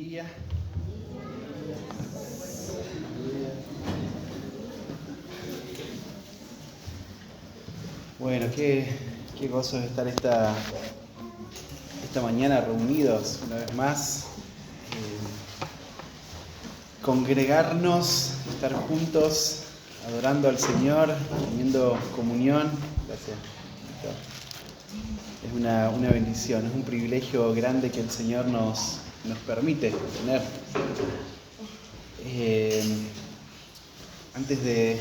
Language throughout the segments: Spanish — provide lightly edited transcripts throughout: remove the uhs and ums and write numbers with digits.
familia. Bueno, qué gozo es estar esta mañana reunidos una vez más, congregarnos, estar juntos, adorando al Señor, teniendo comunión. Gracias. Es una bendición, es un privilegio grande que el Señor nos permite tener. Antes de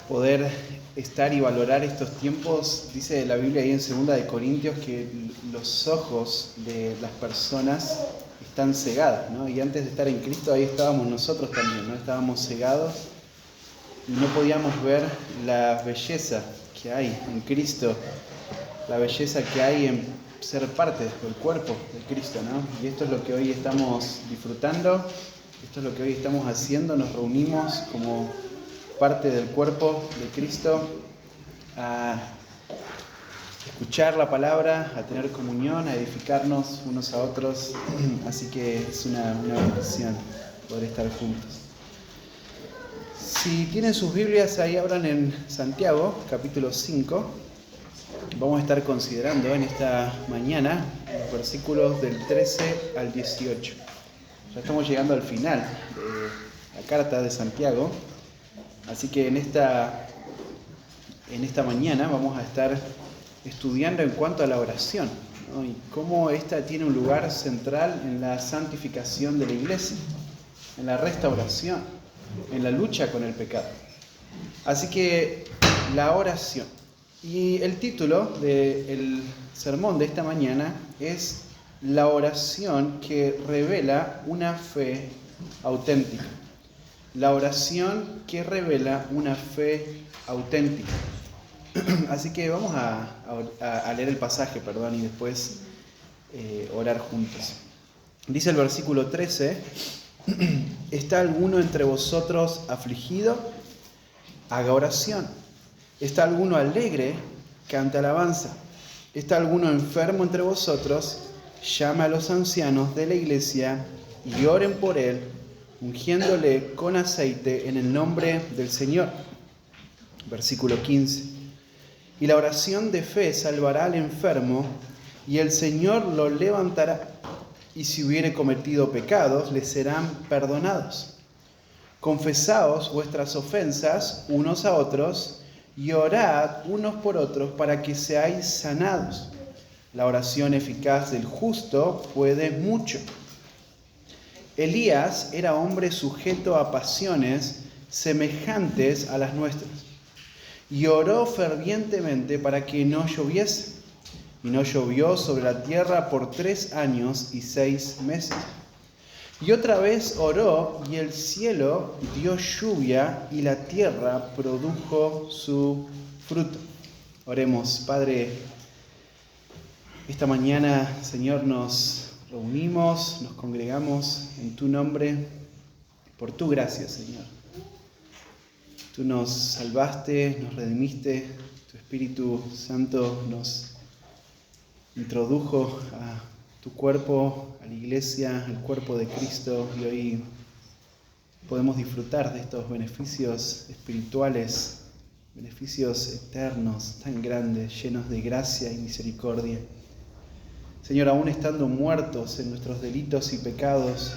poder estar y valorar estos tiempos, dice la Biblia ahí en 2 de Corintios que los ojos de las personas están cegados, ¿no? Y antes de estar en Cristo ahí estábamos nosotros también, ¿no? Estábamos cegados y no podíamos ver la belleza que hay en Cristo, la belleza que hay en ser parte del cuerpo de Cristo, ¿no? Y esto es lo que hoy estamos disfrutando, esto es lo que hoy estamos haciendo, nos reunimos como parte del cuerpo de Cristo a escuchar la palabra, a tener comunión, a edificarnos unos a otros, así que es una bendición poder estar juntos. Si tienen sus Biblias, ahí abran en Santiago, capítulo 5. Vamos a estar considerando en esta mañana los versículos del 13 al 18. Ya estamos llegando al final de la carta de Santiago, así que en esta mañana vamos a estar estudiando en cuanto a la oración, ¿no? Y cómo esta tiene un lugar central en la santificación de la iglesia, en la restauración, en la lucha con el pecado. Así que la oración. Y el título del sermón de esta mañana es La oración que revela una fe auténtica. La oración que revela una fe auténtica. Así que vamos a leer el pasaje, y después orar juntos. Dice el versículo 13, ¿está alguno entre vosotros afligido? Haga oración. ¿Está alguno alegre? Cante alabanza. ¿Está alguno enfermo entre vosotros? Llame a los ancianos de la iglesia y oren por él, ungiéndole con aceite en el nombre del Señor. Versículo 15. Y la oración de fe salvará al enfermo, y el Señor lo levantará, y si hubiere cometido pecados, le serán perdonados. Confesaos vuestras ofensas unos a otros, y orad unos por otros para que seáis sanados. La oración eficaz del justo puede mucho. Elías era hombre sujeto a pasiones semejantes a las nuestras, y oró fervientemente para que no lloviese. Y no llovió sobre la tierra por 3 años y 6 meses. Y otra vez oró, y el cielo dio lluvia, y la tierra produjo su fruto. Oremos. Padre, esta mañana, Señor, nos reunimos, nos congregamos en tu nombre, por tu gracia, Señor. Tú nos salvaste, nos redimiste, tu Espíritu Santo nos introdujo a tu cuerpo, a la iglesia, al cuerpo de Cristo, y hoy podemos disfrutar de estos beneficios espirituales, beneficios eternos, tan grandes, llenos de gracia y misericordia. Señor, aún estando muertos en nuestros delitos y pecados,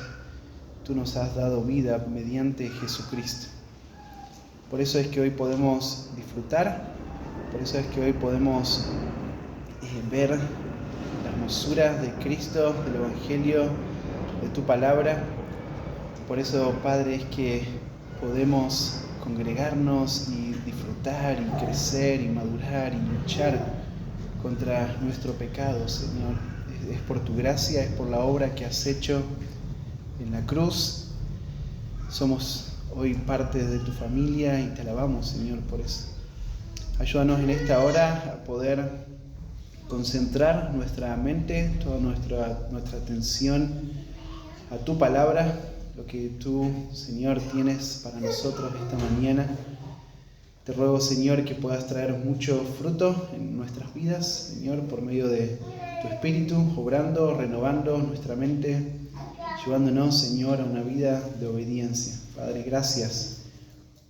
tú nos has dado vida mediante Jesucristo. Por eso es que hoy podemos disfrutar, por eso es que hoy podemos ver la hermosura de Cristo, del Evangelio, de tu palabra. Por eso, Padre, es que podemos congregarnos y disfrutar y crecer y madurar y luchar contra nuestro pecado, Señor. Es por tu gracia, es por la obra que has hecho en la cruz. Somos hoy parte de tu familia y te alabamos, Señor, por eso. Ayúdanos en esta hora a poder concentrar nuestra mente, toda nuestra atención a tu palabra, lo que tú, Señor, tienes para nosotros esta mañana. Te ruego, Señor, que puedas traer mucho fruto en nuestras vidas, Señor, por medio de tu Espíritu, obrando, renovando nuestra mente, llevándonos, Señor, a una vida de obediencia. Padre, gracias.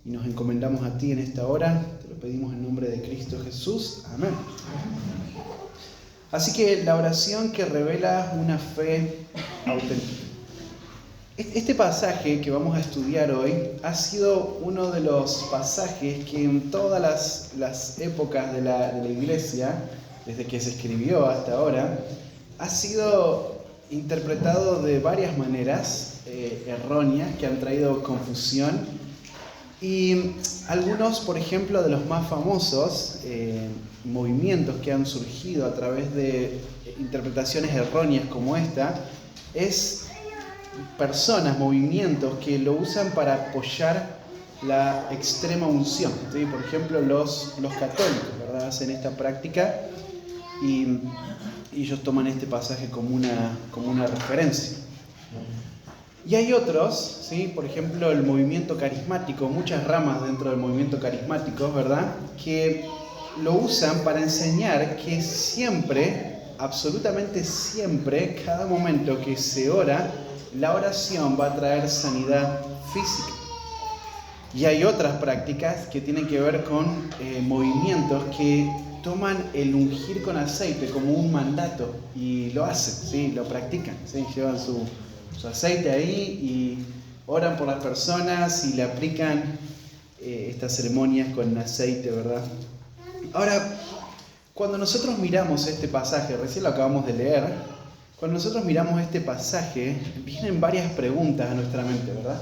Y nos encomendamos a ti en esta hora. Te lo pedimos en nombre de Cristo Jesús. Amén. Así que la oración que revela una fe auténtica. Este pasaje que vamos a estudiar hoy ha sido uno de los pasajes que en todas las épocas de la iglesia, desde que se escribió hasta ahora, ha sido interpretado de varias maneras erróneas que han traído confusión. Y algunos, por ejemplo, de los más famosos movimientos que han surgido a través de interpretaciones erróneas como esta, es personas, movimientos que lo usan para apoyar la extrema unción, ¿sí? Por ejemplo, los católicos, ¿verdad? Hacen esta práctica y ellos toman este pasaje como una referencia. Y hay otros, ¿sí? Por ejemplo, el movimiento carismático, muchas ramas dentro del movimiento carismático, ¿verdad? Que lo usan para enseñar que siempre, absolutamente siempre, cada momento que se ora, la oración va a traer sanidad física. Y hay otras prácticas que tienen que ver con movimientos que toman el ungir con aceite como un mandato y lo hacen, ¿sí? Lo practican, ¿sí? Llevan su aceite ahí y oran por las personas y le aplican estas ceremonias con aceite, ¿verdad? Ahora, cuando nosotros miramos este pasaje, recién lo acabamos de leer, cuando nosotros miramos este pasaje, vienen varias preguntas a nuestra mente, ¿verdad?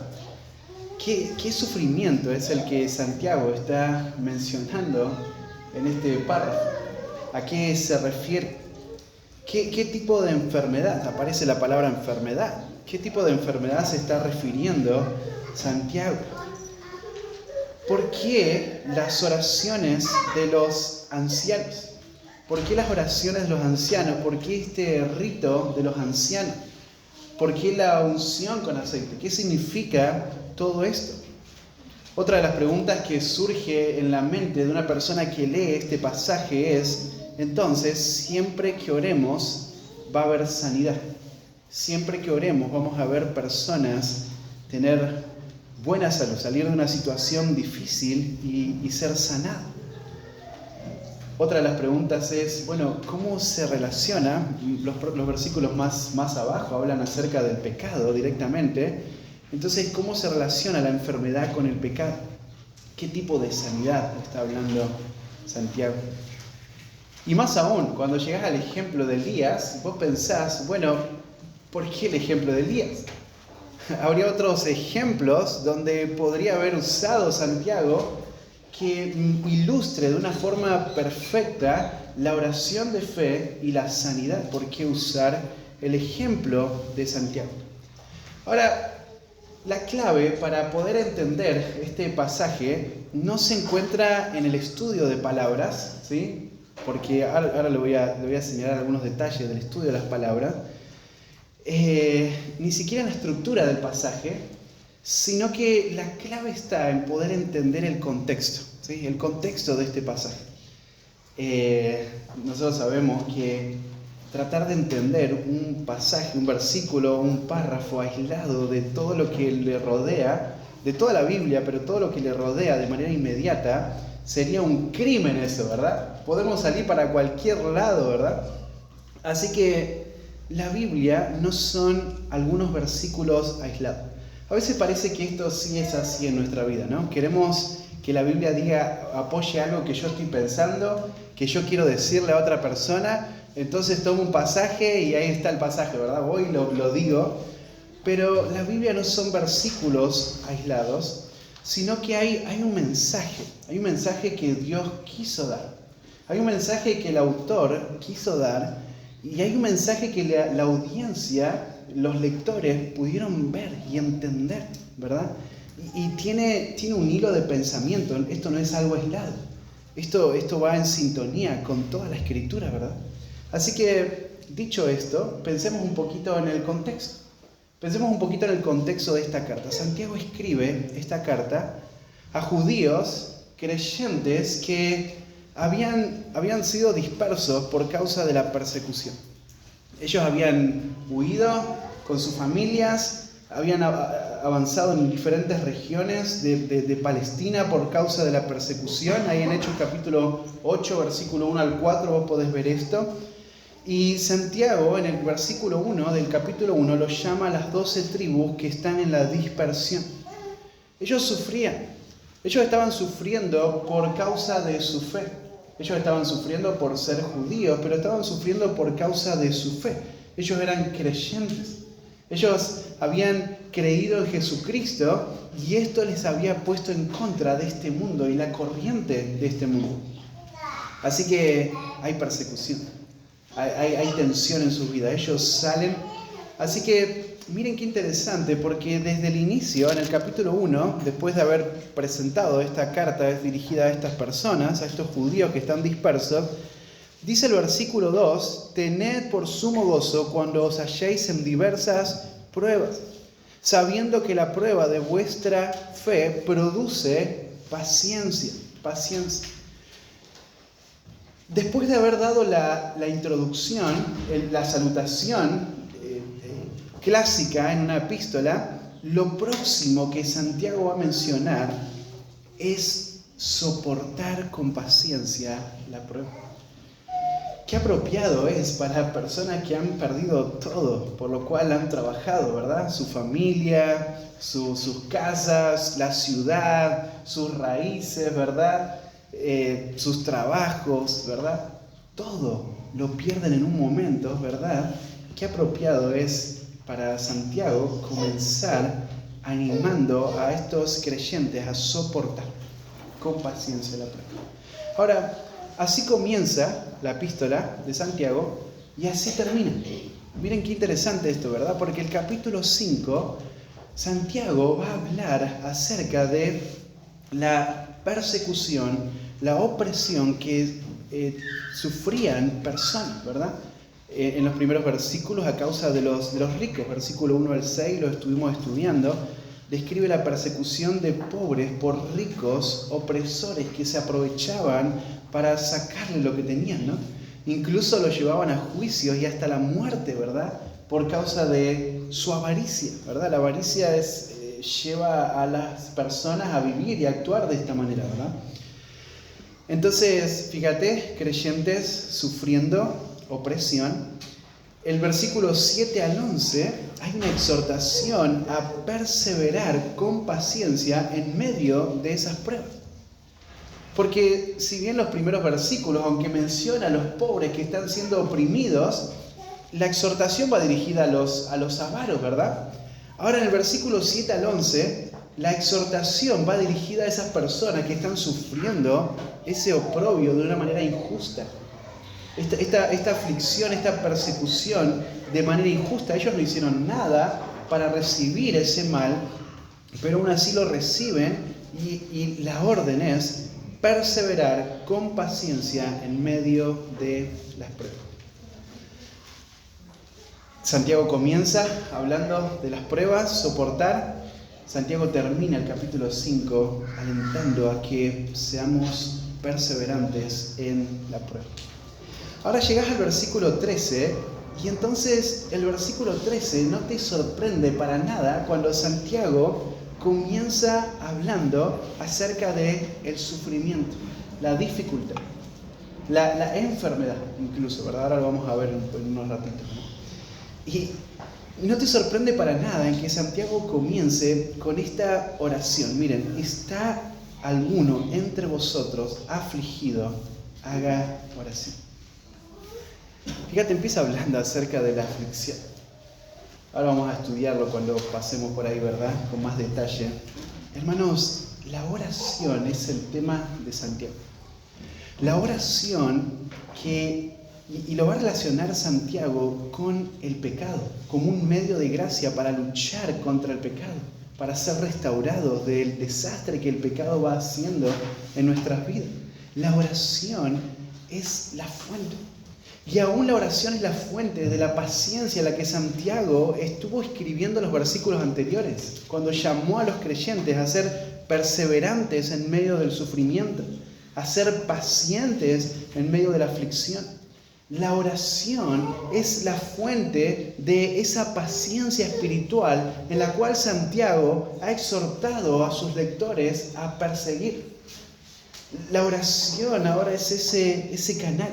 ¿Qué sufrimiento es el que Santiago está mencionando en este párrafo? ¿A qué se refiere? ¿Qué tipo de enfermedad? Aparece la palabra enfermedad. ¿Qué tipo de enfermedad se está refiriendo Santiago? ¿Por qué las oraciones de los ancianos? ¿Por qué las oraciones de los ancianos? ¿Por qué este rito de los ancianos? ¿Por qué la unción con aceite? ¿Qué significa todo esto? Otra de las preguntas que surge en la mente de una persona que lee este pasaje es, entonces, siempre que oremos va a haber sanidad. Siempre que oremos vamos a ver personas tener buena salud, salir de una situación difícil y ser sanados. Otra de las preguntas es, bueno, ¿cómo se relaciona? Los versículos más abajo hablan acerca del pecado directamente. Entonces, ¿cómo se relaciona la enfermedad con el pecado? ¿Qué tipo de sanidad está hablando Santiago? Y más aún, cuando llegas al ejemplo de Elías, vos pensás, bueno, ¿por qué el ejemplo de Elías? Habría otros ejemplos donde podría haber usado Santiago que ilustre de una forma perfecta la oración de fe y la sanidad. ¿Por qué usar el ejemplo de Santiago? Ahora, la clave para poder entender este pasaje no se encuentra en el estudio de palabras, ¿sí? Porque ahora le voy a señalar algunos detalles del estudio de las palabras, ni siquiera en la estructura del pasaje, sino que la clave está en poder entender el contexto, ¿sí? El contexto de este pasaje. Nosotros sabemos que tratar de entender un pasaje, un versículo, un párrafo aislado de todo lo que le rodea, de toda la Biblia, pero todo lo que le rodea de manera inmediata, sería un crimen eso, ¿verdad? Podemos salir para cualquier lado, ¿verdad? Así que la Biblia no son algunos versículos aislados. A veces parece que esto sí es así en nuestra vida, ¿no? Queremos que la Biblia apoye algo que yo estoy pensando, que yo quiero decirle a otra persona, entonces tomo un pasaje y ahí está el pasaje, ¿verdad? Voy y lo digo. Pero la Biblia no son versículos aislados, sino que hay un mensaje que Dios quiso dar. Hay un mensaje que el autor quiso dar y hay un mensaje que la audiencia, los lectores, pudieron ver y entender, ¿verdad? Y tiene un hilo de pensamiento. Esto no es algo aislado. Esto va en sintonía con toda la Escritura, ¿verdad? Así que, dicho esto, pensemos un poquito en el contexto. Pensemos un poquito en el contexto de esta carta. Santiago escribe esta carta a judíos creyentes que habían sido dispersos por causa de la persecución. Ellos habían huido con sus familias, habían avanzado en diferentes regiones de Palestina por causa de la persecución. Ahí en Hechos capítulo 8, versículo 1 al 4, vos podés ver esto. Y Santiago, en el versículo 1 del capítulo 1, los llama a las 12 tribus que están en la dispersión. Ellos sufrían. Ellos estaban sufriendo por causa de su fe. Ellos estaban sufriendo por ser judíos, pero estaban sufriendo por causa de su fe. Ellos eran creyentes. Ellos habían creído en Jesucristo y esto les había puesto en contra de este mundo y la corriente de este mundo. Así que hay persecución, hay tensión en sus vidas. Ellos salen. Así que miren qué interesante, porque desde el inicio, en el capítulo 1, después de haber presentado esta carta dirigida a estas personas, a estos judíos que están dispersos, dice el versículo 2, tened por sumo gozo cuando os halléis en diversas pruebas, sabiendo que la prueba de vuestra fe produce paciencia. Después de haber dado la introducción, la salutación clásica en una epístola, lo próximo que Santiago va a mencionar es soportar con paciencia la prueba. Qué apropiado es para personas que han perdido todo, por lo cual han trabajado, ¿verdad? Su familia, sus casas, la ciudad, sus raíces, ¿verdad? Sus trabajos, ¿verdad? Todo lo pierden en un momento, ¿verdad? Qué apropiado es para Santiago comenzar animando a estos creyentes a soportar con paciencia la prueba. Ahora, así comienza la epístola de Santiago y así termina. Miren qué interesante esto, ¿verdad? Porque el capítulo 5, Santiago va a hablar acerca de la persecución, la opresión que sufrían personas, ¿verdad? En los primeros versículos a causa de los ricos. Versículo 1 al 6 lo estuvimos estudiando. Describe la persecución de pobres por ricos opresores que se aprovechaban para sacarle lo que tenían, ¿no? Incluso lo llevaban a juicios y hasta la muerte, ¿verdad? Por causa de su avaricia, ¿verdad? La avaricia lleva a las personas a vivir y a actuar de esta manera, ¿verdad? Entonces, fíjate, creyentes sufriendo opresión. El versículo 7 al 11 hay una exhortación a perseverar con paciencia en medio de esas pruebas. Porque si bien los primeros versículos, aunque menciona a los pobres que están siendo oprimidos, la exhortación va dirigida a los avaros, ¿verdad? Ahora en el versículo 7 al 11, la exhortación va dirigida a esas personas que están sufriendo ese oprobio de una manera injusta. Esta aflicción, esta persecución de manera injusta. Ellos no hicieron nada para recibir ese mal, pero aún así lo reciben y la orden es perseverar con paciencia en medio de las pruebas. Santiago comienza hablando de las pruebas, soportar. Santiago termina el capítulo 5 alentando a que seamos perseverantes en la prueba. Ahora llegás al versículo 13 y entonces el versículo 13 no te sorprende para nada cuando Santiago comienza hablando acerca del sufrimiento, la dificultad, la enfermedad incluso, ¿verdad? Ahora lo vamos a ver en unos ratitos, ¿no? Y no te sorprende para nada en que Santiago comience con esta oración. Miren, ¿está alguno entre vosotros afligido? Haga oración. Fíjate, empieza hablando acerca de la aflicción. Ahora vamos a estudiarlo cuando pasemos por ahí, ¿verdad? Con más detalle. Hermanos, la oración es el tema de Santiago. La oración y lo va a relacionar Santiago con el pecado, como un medio de gracia para luchar contra el pecado, para ser restaurados del desastre que el pecado va haciendo en nuestras vidas. La oración es la fuente. Y aún la oración es la fuente de la paciencia a la que Santiago estuvo escribiendo los versículos anteriores, cuando llamó a los creyentes a ser perseverantes en medio del sufrimiento, a ser pacientes en medio de la aflicción. La oración es la fuente de esa paciencia espiritual en la cual Santiago ha exhortado a sus lectores a perseguir. La oración ahora es ese canal.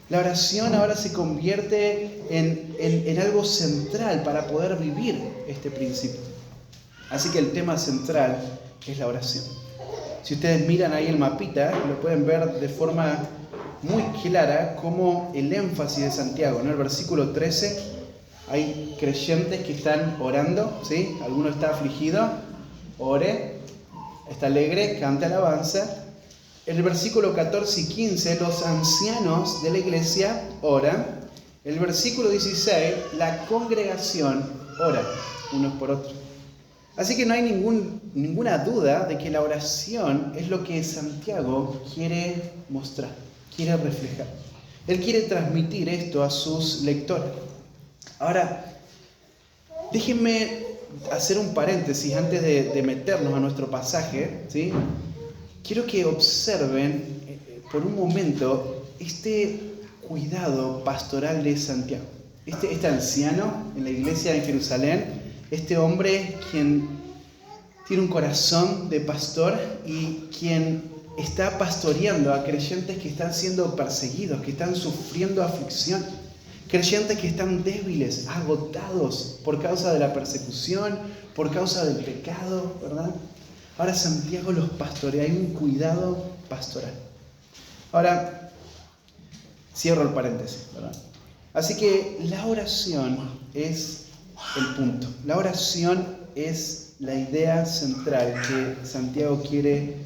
La oración ahora se convierte en algo central para poder vivir este principio. Así que el tema central es la oración. Si ustedes miran ahí el mapita, lo pueden ver de forma muy clara como el énfasis de Santiago, ¿no? El versículo 13, hay creyentes que están orando, ¿sí? Alguno está afligido, ore, está alegre, cante alabanza. El versículo 14 y 15, los ancianos de la iglesia oran. El versículo 16, la congregación ora unos por otros. Así que no hay ninguna duda de que la oración es lo que Santiago quiere mostrar, quiere reflejar. Él quiere transmitir esto a sus lectores. Ahora, déjenme hacer un paréntesis antes de meternos a nuestro pasaje, ¿sí? Quiero que observen por un momento este cuidado pastoral de Santiago. Este anciano en la iglesia en Jerusalén, este hombre quien tiene un corazón de pastor y quien está pastoreando a creyentes que están siendo perseguidos, que están sufriendo aflicción, creyentes que están débiles, agotados por causa de la persecución, por causa del pecado, ¿verdad? Ahora Santiago los pastorea, hay un cuidado pastoral. Ahora, cierro el paréntesis, ¿verdad? Así que la oración es el punto. La oración es la idea central que Santiago quiere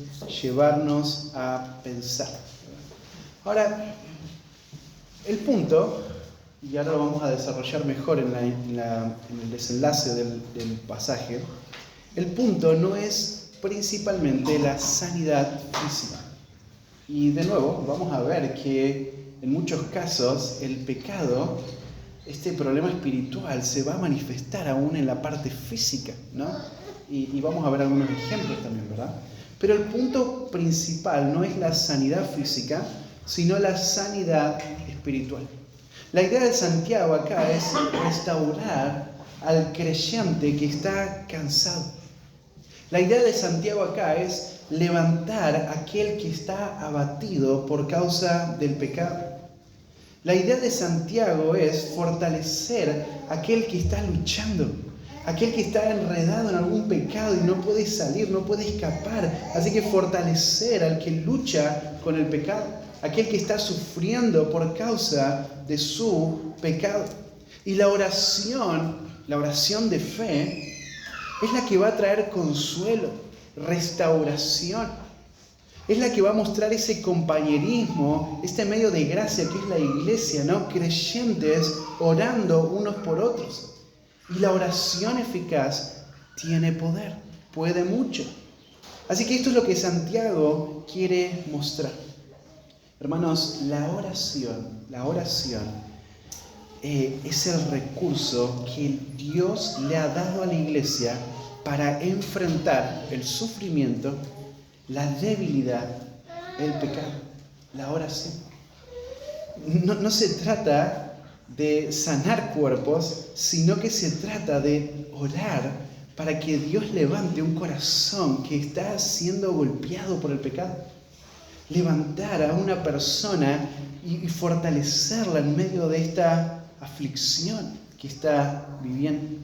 llevarnos a pensar. Ahora, el punto, y ahora lo vamos a desarrollar mejor en el desenlace del pasaje, el punto no es principalmente la sanidad física. Y de nuevo, vamos a ver que en muchos casos el pecado, este problema espiritual, se va a manifestar aún en la parte física, ¿no? Y vamos a ver algunos ejemplos también, ¿verdad? Pero el punto principal no es la sanidad física, sino la sanidad espiritual. La idea de Santiago acá es restaurar al creyente que está cansado. La idea de Santiago acá es levantar a aquel que está abatido por causa del pecado. La idea de Santiago es fortalecer a aquel que está luchando, aquel que está enredado en algún pecado y no puede salir, no puede escapar. Así que fortalecer al que lucha con el pecado, aquel que está sufriendo por causa de su pecado. Y la oración de fe, es la que va a traer consuelo, restauración. Es la que va a mostrar ese compañerismo, este medio de gracia que es la iglesia, ¿no? Creyentes orando unos por otros. Y la oración eficaz tiene poder, puede mucho. Así que esto es lo que Santiago quiere mostrar. Hermanos, la oración es el recurso que Dios le ha dado a la iglesia para enfrentar el sufrimiento, la debilidad, el pecado. La oración. No se trata de sanar cuerpos, sino que se trata de orar para que Dios levante un corazón que está siendo golpeado por el pecado. Levantar a una persona y fortalecerla en medio de esta aflicción que está viviendo.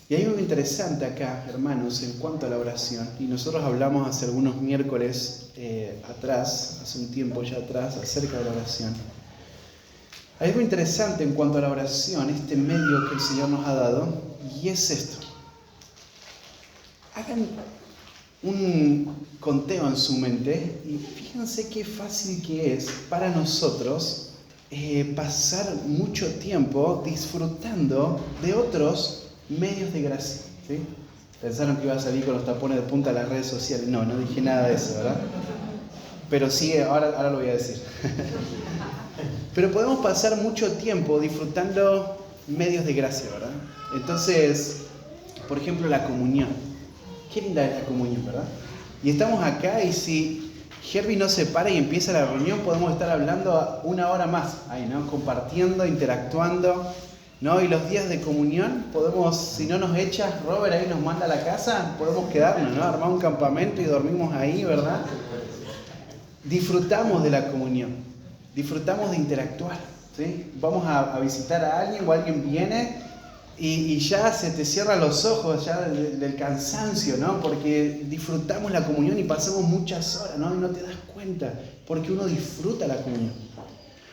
Y hay algo interesante acá, hermanos, en cuanto a la oración. Y nosotros hablamos hace algunos miércoles atrás, hace un tiempo ya atrás, acerca de la oración. Hay algo interesante en cuanto a la oración, este medio que el Señor nos ha dado, y es esto. Hagan un conteo en su mente y fíjense qué fácil que es para nosotros pasar mucho tiempo disfrutando de otros medios de gracia, ¿sí? Pensaron que iba a salir con los tapones de punta a las redes sociales. No dije nada de eso, ¿verdad? Pero sí, ahora lo voy a decir. Pero podemos pasar mucho tiempo disfrutando medios de gracia, ¿verdad? Entonces, por ejemplo, la comunión. Qué linda es la comunión, ¿verdad? Y estamos acá y si Herbie no se para y empieza la reunión, podemos estar hablando 1 hora más ahí, ¿no? Compartiendo, interactuando, ¿no? Y los días de comunión podemos, si no nos echas, Robert ahí nos manda a la casa, podemos quedarnos, ¿no? Armar un campamento y dormimos ahí, ¿verdad? Disfrutamos de la comunión, disfrutamos de interactuar, ¿sí? Vamos a visitar a alguien o alguien viene y ya se te cierran los ojos ya del cansancio, ¿no? Porque disfrutamos la comunión y pasamos muchas horas, ¿no? Y no te das cuenta, porque uno disfruta la comunión.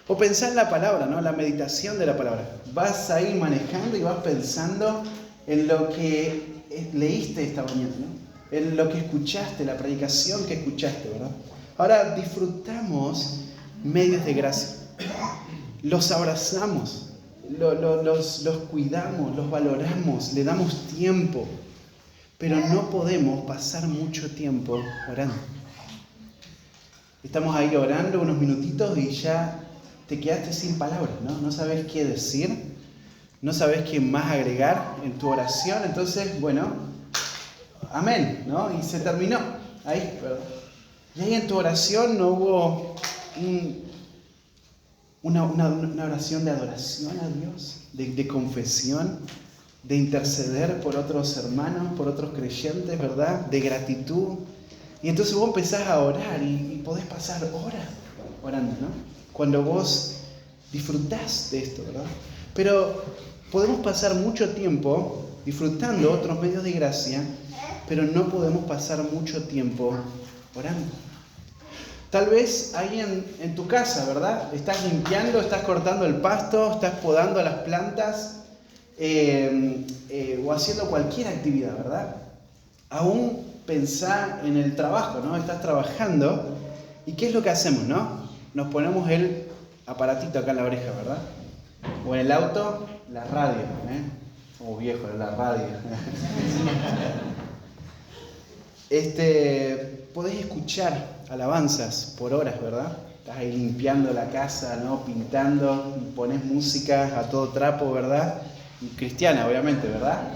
O pensar en la palabra, ¿no? La meditación de la palabra. Vas ahí manejando y vas pensando en lo que leíste esta mañana, ¿no? En lo que escuchaste, la predicación que escuchaste, ¿verdad? Ahora disfrutamos medios de gracia. Los abrazamos. Los cuidamos, los valoramos, le damos tiempo, pero no podemos pasar mucho tiempo orando. Estamos ahí orando unos minutitos y ya te quedaste sin palabras, ¿no? No sabes qué decir, no sabes qué más agregar en tu oración, entonces, bueno, amén, ¿no? Y se terminó ahí, ¿verdad? Y ahí en tu oración no hubo una oración de adoración a Dios, de confesión, de interceder por otros hermanos, por otros creyentes, ¿verdad? De gratitud. Y entonces vos empezás a orar y podés pasar horas orando, ¿no? Cuando vos disfrutás de esto, ¿verdad? Pero podemos pasar mucho tiempo disfrutando otros medios de gracia, pero no podemos pasar mucho tiempo orando. Tal vez ahí en tu casa, ¿verdad? Estás limpiando, estás cortando el pasto, estás podando las plantas o haciendo cualquier actividad, ¿verdad? Aún pensá en el trabajo, ¿no? Estás trabajando y ¿qué es lo que hacemos, no? Nos ponemos el aparatito acá en la oreja, ¿verdad? O en el auto, la radio, ¿eh? Oh, viejo, la radio. Podés escuchar alabanzas por horas, ¿verdad? Estás ahí limpiando la casa, ¿no? Pintando, y ponés música a todo trapo, ¿verdad? Cristiana, obviamente, ¿verdad?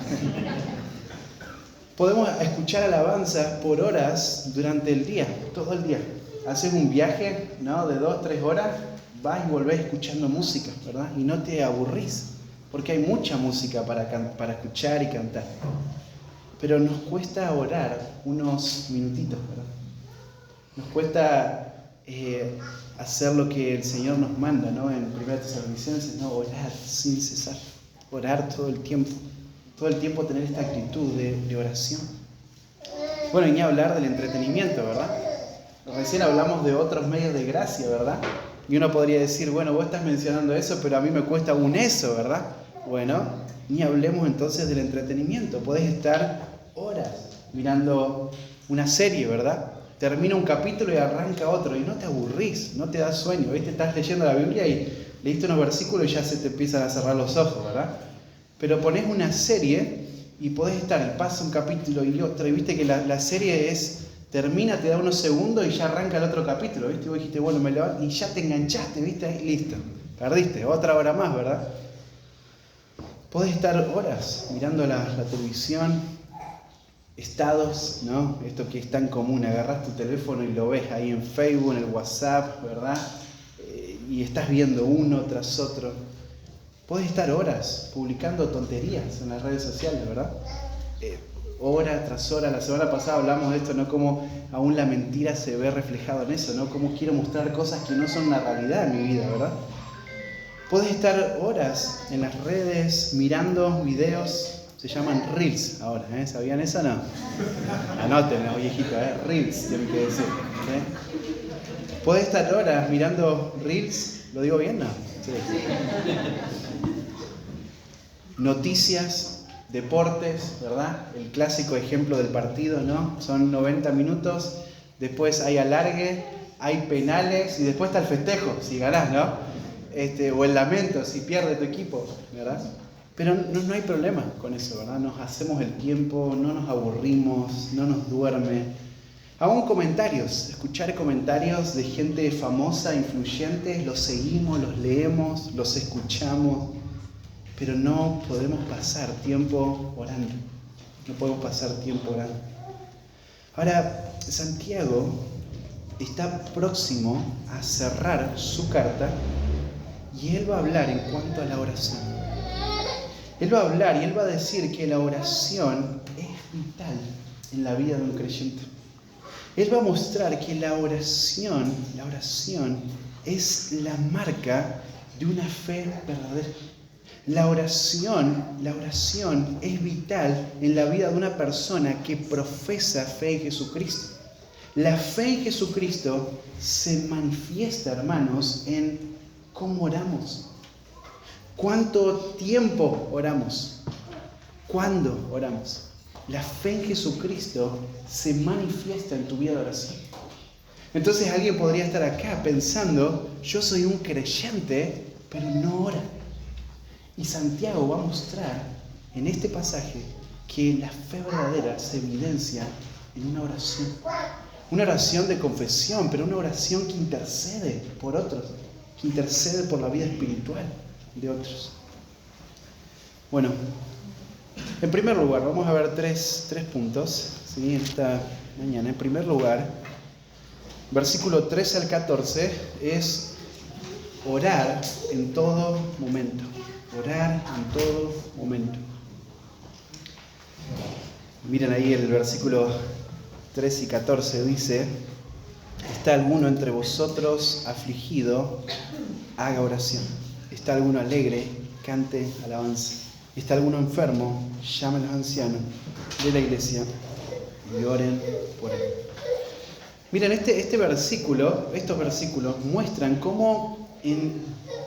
Podemos escuchar alabanzas por horas durante el día, todo el día. Haces un viaje, ¿no? De 2-3 horas, vas y volvés escuchando música, ¿verdad? Y no te aburrís, porque hay mucha música para escuchar y cantar. Pero nos cuesta orar unos minutitos, ¿verdad? Nos cuesta hacer lo que el Señor nos manda, ¿no? En 1 Tesalonicenses, ¿no? Orar sin cesar, orar todo el tiempo tener esta actitud de oración. Bueno, y ni hablar del entretenimiento, ¿verdad? Recién hablamos de otros medios de gracia, ¿verdad? Y uno podría decir, bueno, vos estás mencionando eso, pero a mí me cuesta aún eso, ¿verdad? Bueno, ni hablemos entonces del entretenimiento. Podés estar horas mirando una serie, ¿verdad? Termina un capítulo y arranca otro y no te aburrís, no te da sueño, ¿viste? Estás leyendo la Biblia y leíste unos versículos y ya se te empiezan a cerrar los ojos, ¿verdad? Pero ponés una serie y podés estar, y pasa un capítulo y otro, y viste que la serie termina, te da unos segundos y ya arranca el otro capítulo, ¿viste? Y vos dijiste, bueno, me levanto, y ya te enganchaste, ¿viste? Y listo, perdiste, otra hora más, ¿verdad? Podés estar horas mirando la televisión, estados, ¿no? Esto que es tan común, agarrás tu teléfono y lo ves ahí en Facebook, en el WhatsApp, ¿verdad? Y estás viendo uno tras otro. Podés estar horas publicando tonterías en las redes sociales, ¿verdad? Hora tras hora. La semana pasada hablamos de esto, ¿no? Cómo aún la mentira se ve reflejado en eso, ¿no? Cómo quiero mostrar cosas que no son una realidad en mi vida, ¿verdad? Podés estar horas en las redes mirando videos. Se llaman Reels ahora, ¿eh? ¿Sabían eso o no? Anótenlo, viejito, Reels, tienen que decir. Podés estar horas mirando Reels, ¿lo digo bien? No. Sí. Noticias, deportes, ¿verdad? El clásico ejemplo del partido, ¿no? Son 90 minutos, después hay alargue, hay penales y después está el festejo, si ganás, ¿no? O el lamento, si pierde tu equipo, ¿verdad? Pero no hay problema con eso, ¿verdad? Nos hacemos el tiempo, no nos aburrimos, no nos duerme. Aún comentarios, escuchar comentarios de gente famosa, influyente, los seguimos, los leemos, los escuchamos, pero no podemos pasar tiempo orando. No podemos pasar tiempo orando. Ahora, Santiago está próximo a cerrar su carta y él va a hablar en cuanto a la oración. Él va a hablar y él va a decir que la oración es vital en la vida de un creyente. Él va a mostrar que la oración es la marca de una fe verdadera. La oración es vital en la vida de una persona que profesa fe en Jesucristo. La fe en Jesucristo se manifiesta, hermanos, en cómo oramos. ¿Cuánto tiempo oramos? ¿Cuándo oramos? La fe en Jesucristo se manifiesta en tu vida de oración. Entonces alguien podría estar acá pensando, yo soy un creyente, pero no ora. Y Santiago va a mostrar en este pasaje que la fe verdadera se evidencia en una oración. Una oración de confesión, pero una oración que intercede por otros, que intercede por la vida espiritual de otros. Bueno, en primer lugar, vamos a ver tres puntos, ¿sí? Esta mañana. En primer lugar, versículo 13 al 14 es orar en todo momento. Orar en todo momento. Miren ahí el versículo 13 y 14 dice: ¿está alguno entre vosotros afligido? Haga oración. ¿Está alguno alegre? Cante alabanza. ¿Está alguno enfermo? Llame a los ancianos de la iglesia y oren por él. Miren, estos versículos muestran cómo en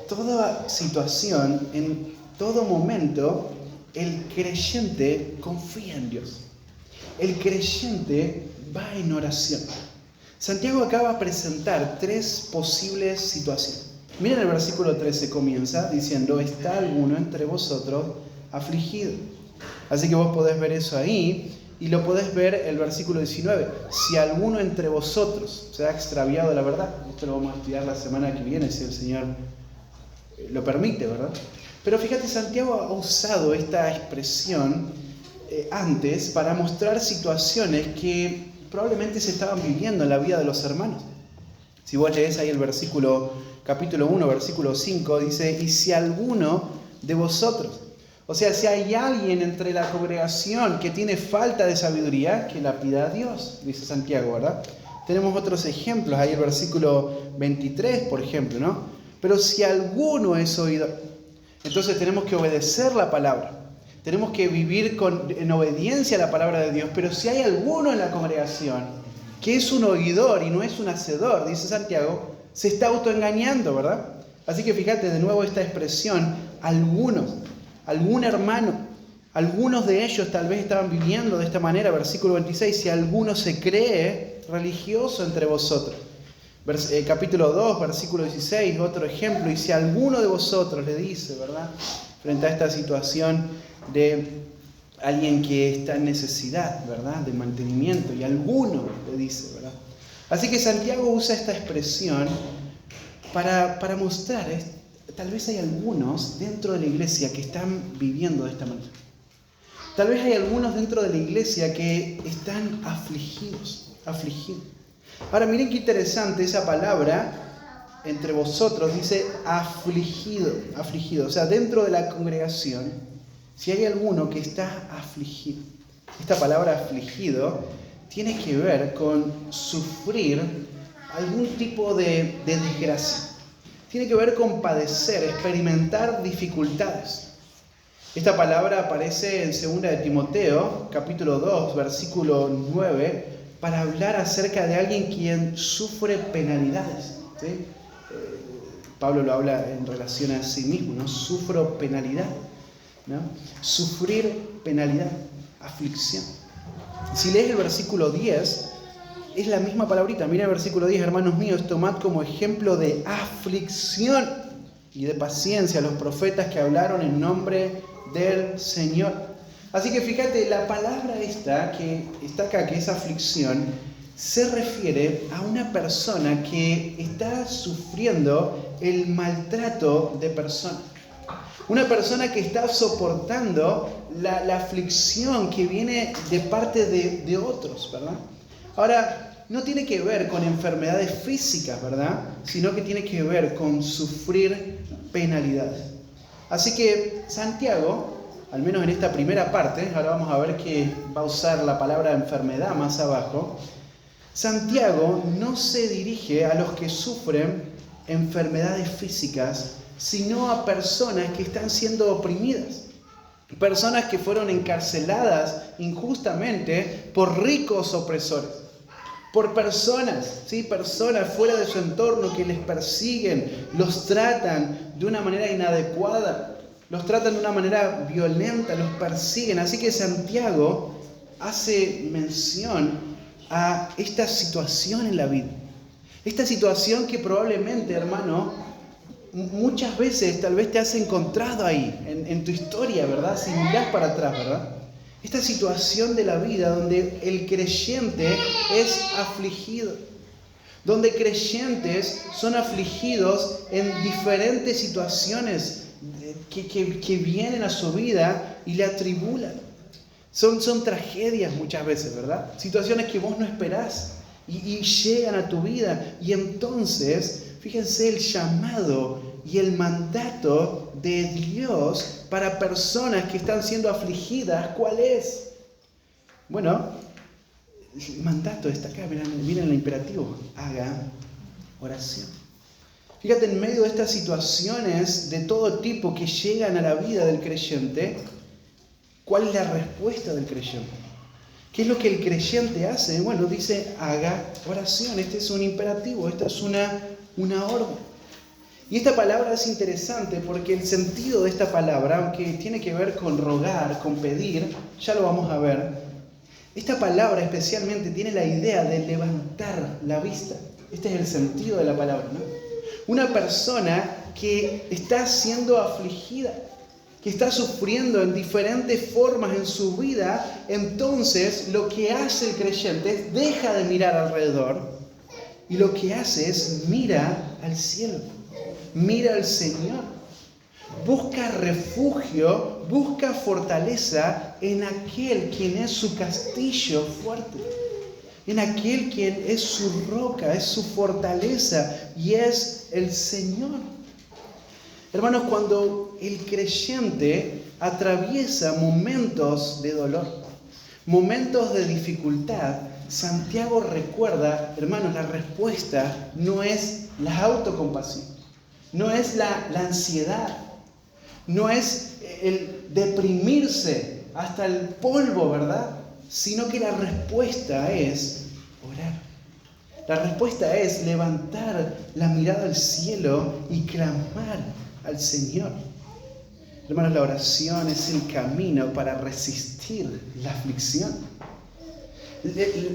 toda situación, en todo momento, el creyente confía en Dios. El creyente va en oración. Santiago acaba de presentar tres posibles situaciones. Miren, el versículo 13 comienza diciendo: ¿está alguno entre vosotros afligido? Así que vos podés ver eso ahí y lo podés ver el versículo 19. Si alguno entre vosotros se ha extraviado de la verdad. Esto lo vamos a estudiar la semana que viene, si el Señor lo permite, ¿verdad? Pero fíjate, Santiago ha usado esta expresión antes para mostrar situaciones que probablemente se estaban viviendo en la vida de los hermanos. Si vos lees ahí el capítulo 1, versículo 5, dice: y si alguno de vosotros, o sea, si hay alguien entre la congregación que tiene falta de sabiduría, que la pida a Dios, dice Santiago, ¿verdad? Tenemos otros ejemplos, ahí el versículo 23, por ejemplo, ¿no? Pero si alguno es oidor, entonces tenemos que obedecer la palabra. Tenemos que vivir en obediencia a la palabra de Dios. Pero si hay alguno en la congregación que es un oidor y no es un hacedor, dice Santiago, se está autoengañando, ¿verdad? Así que fíjate de nuevo esta expresión: algún hermano, algunos de ellos tal vez estaban viviendo de esta manera. Versículo 26, si alguno se cree religioso entre vosotros. Capítulo 2, versículo 16, otro ejemplo: y si alguno de vosotros, le dice, ¿verdad?, frente a esta situación de alguien que está en necesidad, ¿verdad?, de mantenimiento, y alguno le dice, ¿verdad? Así que Santiago usa esta expresión para mostrar, tal vez hay algunos dentro de la iglesia que están viviendo de esta manera. Tal vez hay algunos dentro de la iglesia que están afligidos. Ahora miren qué interesante esa palabra, entre vosotros, dice afligido. O sea, dentro de la congregación, si hay alguno que está afligido. Esta palabra afligido tiene que ver con sufrir algún tipo de desgracia. Tiene que ver con padecer, experimentar dificultades. Esta palabra aparece en 2 de Timoteo, capítulo 2, versículo 9, para hablar acerca de alguien quien sufre penalidades, ¿sí? Pablo lo habla en relación a sí mismo, ¿no? Sufro penalidad, ¿no? Sufrir penalidad, aflicción. Si lees el versículo 10, es la misma palabrita. Mira el versículo 10, hermanos míos, tomad como ejemplo de aflicción y de paciencia a los profetas que hablaron en nombre del Señor. Así que fíjate, la palabra esta que está acá, que es aflicción, se refiere a una persona que está sufriendo el maltrato de personas. Una persona que está soportando la aflicción que viene de parte de otros, ¿verdad? Ahora, no tiene que ver con enfermedades físicas, ¿verdad? Sino que tiene que ver con sufrir penalidades. Así que Santiago, al menos en esta primera parte, ahora vamos a ver que va a usar la palabra enfermedad más abajo, Santiago no se dirige a los que sufren enfermedades físicas, sino a personas que están siendo oprimidas. Personas que fueron encarceladas injustamente por ricos opresores. Por personas, ¿sí? Personas fuera de su entorno que les persiguen, los tratan de una manera inadecuada, los tratan de una manera violenta, los persiguen. Así que Santiago hace mención a esta situación en la vida. Esta situación que probablemente, hermano, muchas veces tal vez te has encontrado ahí, en tu historia, ¿verdad? Si mirás para atrás, ¿verdad? Esta situación de la vida donde el creyente es afligido, donde creyentes son afligidos en diferentes situaciones que vienen a su vida y le atribulan. Son tragedias muchas veces, ¿verdad? Situaciones que vos no esperás y llegan a tu vida. Y entonces, fíjense el llamado y el mandato de Dios para personas que están siendo afligidas. ¿Cuál es? Bueno, el mandato está acá, miren el imperativo. Haga oración. Fíjate, en medio de estas situaciones de todo tipo que llegan a la vida del creyente, ¿cuál es la respuesta del creyente? ¿Qué es lo que el creyente hace? Bueno, dice, haga oración. Este es un imperativo, esta es una orden. Y esta palabra es interesante porque el sentido de esta palabra, aunque tiene que ver con rogar, con pedir, ya lo vamos a ver, esta palabra especialmente tiene la idea de levantar la vista. Este es el sentido de la palabra, ¿no? Una persona que está siendo afligida, que está sufriendo en diferentes formas en su vida, entonces lo que hace el creyente es deja de mirar alrededor y lo que hace es mira al cielo, mira al Señor, busca refugio, busca fortaleza en aquel quien es su castillo fuerte, en aquel quien es su roca, es su fortaleza y es el Señor. Hermanos, cuando el creyente atraviesa momentos de dolor, momentos de dificultad, Santiago recuerda, hermanos, la respuesta no es la autocompasión, no es la ansiedad, no es el deprimirse hasta el polvo, ¿verdad? Sino que la respuesta es orar. La respuesta es levantar la mirada al cielo y clamar al Señor. Hermanos, la oración es el camino para resistir la aflicción.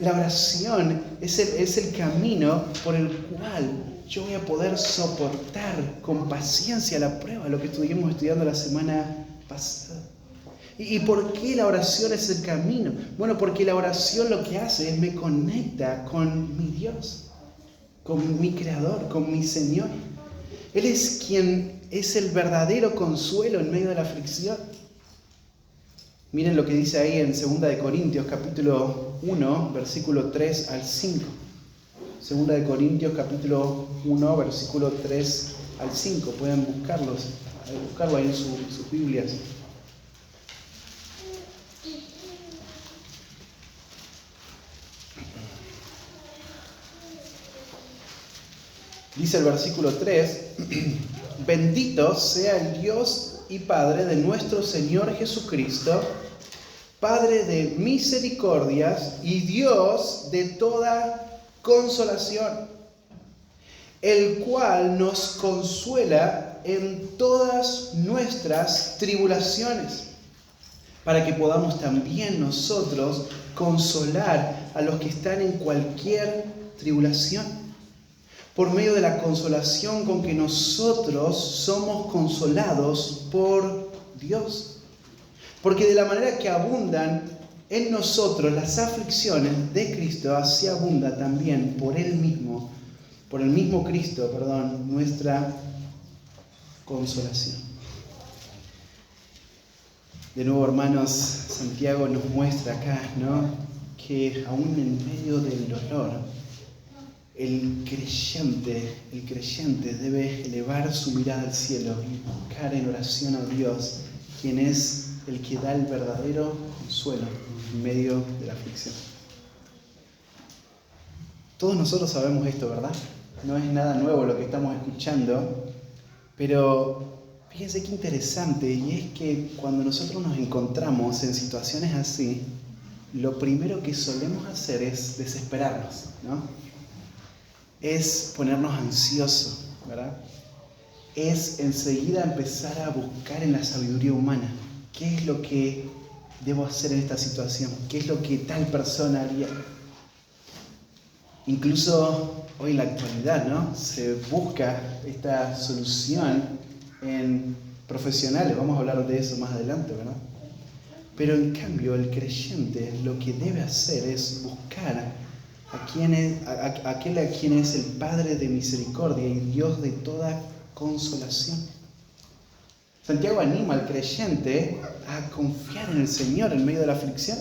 La oración es el camino por el cual yo voy a poder soportar con paciencia la prueba, lo que estuvimos estudiando la semana pasada. ¿Y por qué la oración es el camino? Bueno, porque la oración lo que hace es me conecta con mi Dios, con mi Creador, con mi Señor. Él es quien es el verdadero consuelo en medio de la aflicción. Miren lo que dice ahí en 2 de Corintios capítulo 1, versículo 3 al 5. 2 de Corintios capítulo 1, versículo 3 al 5. Pueden buscarlo ahí en sus Biblias. Dice el versículo 3, bendito sea el Dios y Padre de nuestro Señor Jesucristo, Padre de misericordias y Dios de toda consolación, el cual nos consuela en todas nuestras tribulaciones, para que podamos también nosotros consolar a los que están en cualquier tribulación, por medio de la consolación con que nosotros somos consolados por Dios. Porque de la manera que abundan en nosotros las aflicciones de Cristo, así abunda también por el mismo Cristo, nuestra consolación. De nuevo, hermanos, Santiago nos muestra acá, ¿no?, que aún en medio del dolor, El creyente debe elevar su mirada al cielo y buscar en oración a Dios, quien es el que da el verdadero consuelo en medio de la aflicción. Todos nosotros sabemos esto, ¿verdad? No es nada nuevo lo que estamos escuchando, pero fíjense qué interesante, y es que cuando nosotros nos encontramos en situaciones así, lo primero que solemos hacer es desesperarnos, ¿no? Es ponernos ansiosos, ¿verdad? Es enseguida empezar a buscar en la sabiduría humana. ¿Qué es lo que debo hacer en esta situación? ¿Qué es lo que tal persona haría? Incluso hoy en la actualidad, ¿no? Se busca esta solución en profesionales. Vamos a hablar de eso más adelante, ¿verdad? Pero en cambio el creyente lo que debe hacer es buscar aquel a quien es el Padre de misericordia y Dios de toda consolación. Santiago anima al creyente a confiar en el Señor en medio de la aflicción.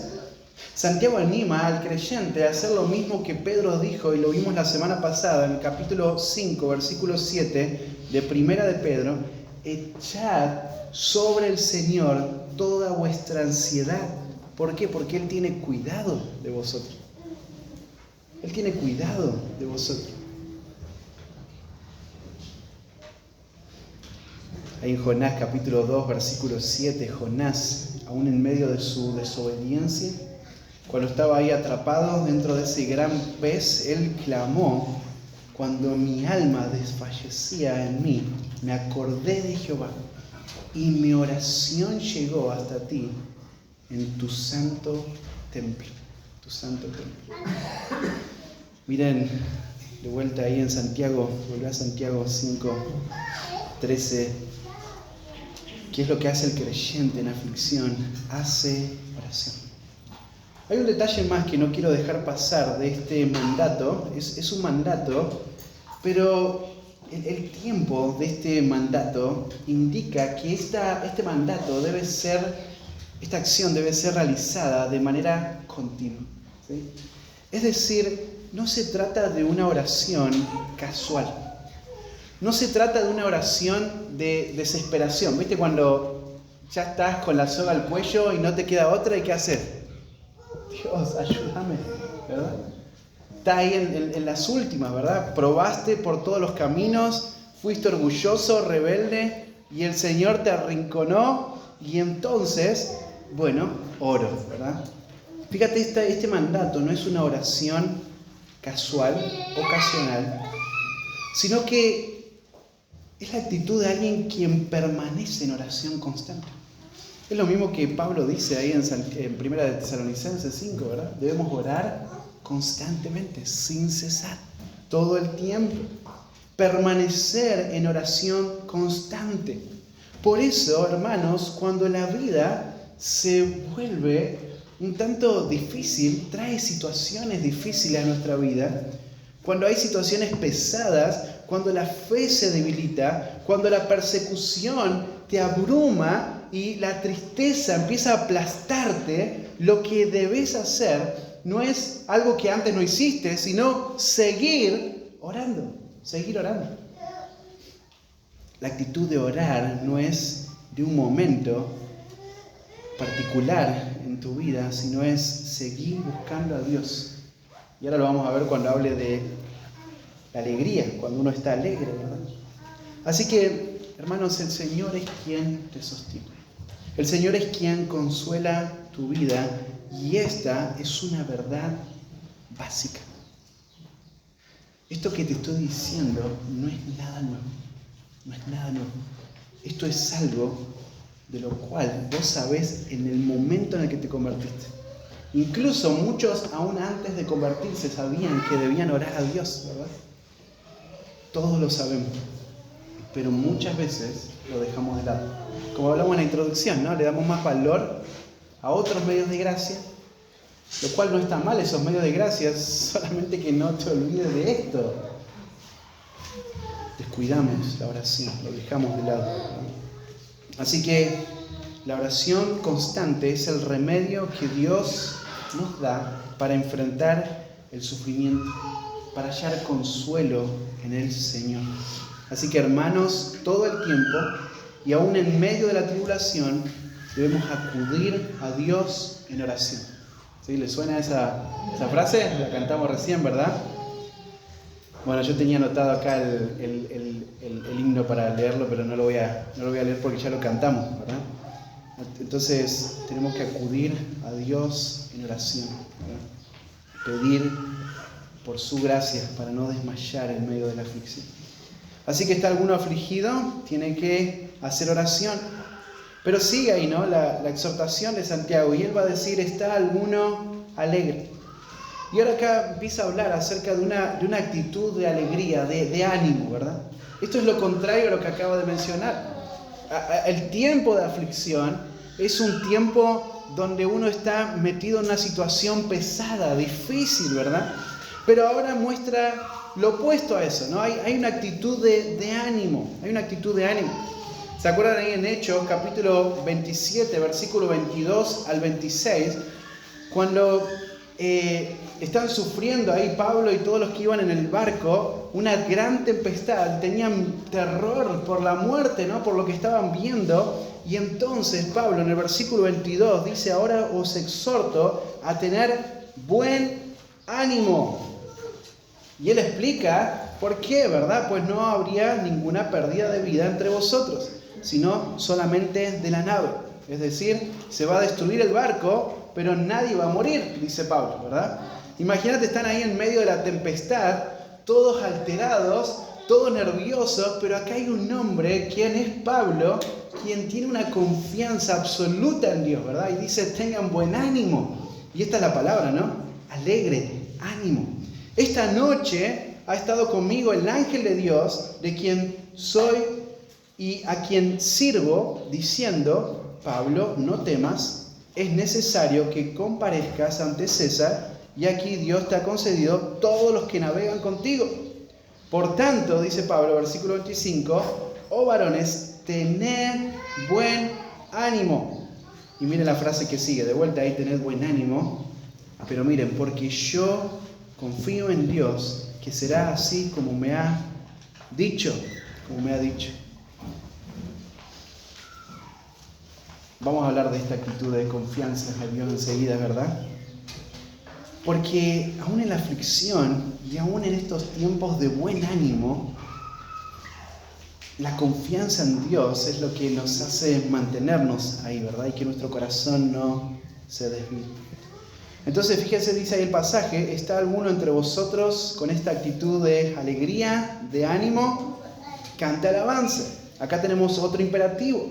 Santiago anima al creyente a hacer lo mismo que Pedro dijo, y lo vimos la semana pasada en el capítulo 5, versículo 7 de Primera de Pedro: echad sobre el Señor toda vuestra ansiedad. ¿Por qué? Porque Él tiene cuidado de vosotros. Él tiene cuidado de vosotros. Ahí en Jonás capítulo 2, versículo 7, Jonás, aún en medio de su desobediencia, cuando estaba ahí atrapado dentro de ese gran pez, él clamó: cuando mi alma desfallecía en mí, me acordé de Jehová, y mi oración llegó hasta ti en tu santo templo. Tu santo templo. Miren, de vuelta ahí en Santiago, volvé a Santiago 5, 13. ¿Qué es lo que hace el creyente en aflicción? Hace oración. Hay un detalle más que no quiero dejar pasar de este mandato. Es un mandato, pero el tiempo de este mandato indica que esta acción debe ser realizada de manera continua, ¿sí? Es decir, no se trata de una oración casual. No se trata de una oración de desesperación. ¿Viste cuando ya estás con la soga al cuello y no te queda otra y qué hacer? Dios, ayúdame, ¿verdad? Estás ahí en las últimas, ¿verdad? Probaste por todos los caminos, fuiste orgulloso, rebelde, y el Señor te arrinconó, y entonces, bueno, oro, ¿verdad? Fíjate, este mandato no es una oración casual, ocasional, sino que es la actitud de alguien quien permanece en oración constante. Es lo mismo que Pablo dice ahí en Primera de Tesalonicenses 5, ¿verdad? Debemos orar constantemente, sin cesar, todo el tiempo. Permanecer en oración constante. Por eso, hermanos, cuando la vida se vuelve un tanto difícil, trae situaciones difíciles a nuestra vida, cuando hay situaciones pesadas, cuando la fe se debilita, cuando la persecución te abruma y la tristeza empieza a aplastarte, lo que debes hacer no es algo que antes no hiciste, sino seguir orando, seguir orando. La actitud de orar no es de un momento particular en tu vida, sino es seguir buscando a Dios. Y ahora lo vamos a ver cuando hable de la alegría, cuando uno está alegre, ¿verdad? Así que, hermanos, el Señor es quien te sostiene. El Señor es quien consuela tu vida, y esta es una verdad básica. Esto que te estoy diciendo no es nada nuevo. No es nada nuevo. Esto es algo de lo cual vos sabés en el momento en el que te convertiste. Incluso muchos, aún antes de convertirse, sabían que debían orar a Dios, ¿verdad? Todos lo sabemos, pero muchas veces lo dejamos de lado. Como hablamos en la introducción, ¿no? Le damos más valor a otros medios de gracia, lo cual no está mal, esos medios de gracia, solamente que no te olvides de esto. Descuidamos la oración, lo dejamos de lado, ¿no? Así que la oración constante es el remedio que Dios nos da para enfrentar el sufrimiento. para hallar consuelo en el Señor. Así que, hermanos, todo el tiempo y aún en medio de la tribulación debemos acudir a Dios en oración. ¿Sí? ¿Le suena esa frase? La cantamos recién, ¿verdad? Bueno, yo tenía anotado acá el himno para leerlo, pero no lo voy a leer porque ya lo cantamos, ¿verdad? Entonces tenemos que acudir a Dios en oración, ¿verdad? Pedir por su gracia para no desmayar en medio de la aflicción. Así que está alguno afligido, tiene que hacer oración. Pero sigue ahí, ¿no? La exhortación de Santiago, y él va a decir, ¿está alguno alegre? Y ahora acá empieza a hablar acerca de una actitud de alegría, de ánimo, ¿verdad? Esto es lo contrario a lo que acabo de mencionar. El tiempo de aflicción es un tiempo donde uno está metido en una situación pesada, difícil, ¿verdad? Pero ahora muestra lo opuesto a eso, ¿no? Hay una actitud de ánimo, hay una actitud de ánimo. ¿Se acuerdan ahí en Hechos, capítulo 27, versículo 22 al 26? Cuando están sufriendo ahí Pablo y todos los que iban en el barco una gran tempestad, tenían terror por la muerte, ¿no? Por lo que estaban viendo. Y entonces Pablo en el versículo 22 dice, ahora os exhorto a tener buen ánimo. Y él explica por qué, ¿verdad? Pues no habría ninguna pérdida de vida entre vosotros, sino solamente de la nave. Es decir, se va a destruir el barco, pero nadie va a morir, dice Pablo, ¿verdad? Imagínate, están ahí en medio de la tempestad, todos alterados, todos nerviosos, pero acá hay un hombre, quien es Pablo, quien tiene una confianza absoluta en Dios, ¿verdad? Y dice, tengan buen ánimo. Y esta es la palabra, ¿no? Alegre, ánimo. Esta noche ha estado conmigo el ángel de Dios, de quien soy y a quien sirvo, diciendo, Pablo, no temas, es necesario que comparezcas ante César, y aquí Dios te ha concedido todos los que navegan contigo. Por tanto, dice Pablo, versículo 25, oh varones, tened buen ánimo. Y miren la frase que sigue, de vuelta ahí, tened buen ánimo. Pero miren, porque yo confío en Dios, que será así como me ha dicho, Vamos a hablar de esta actitud de confianza en Dios enseguida, ¿verdad? Porque aún en la aflicción y aún en estos tiempos de buen ánimo, la confianza en Dios es lo que nos hace mantenernos ahí, ¿verdad? Y que nuestro corazón no se desvíe. Entonces, fíjense, dice ahí el pasaje, ¿está alguno entre vosotros con esta actitud de alegría, de ánimo? Cante alabanza. Acá tenemos otro imperativo.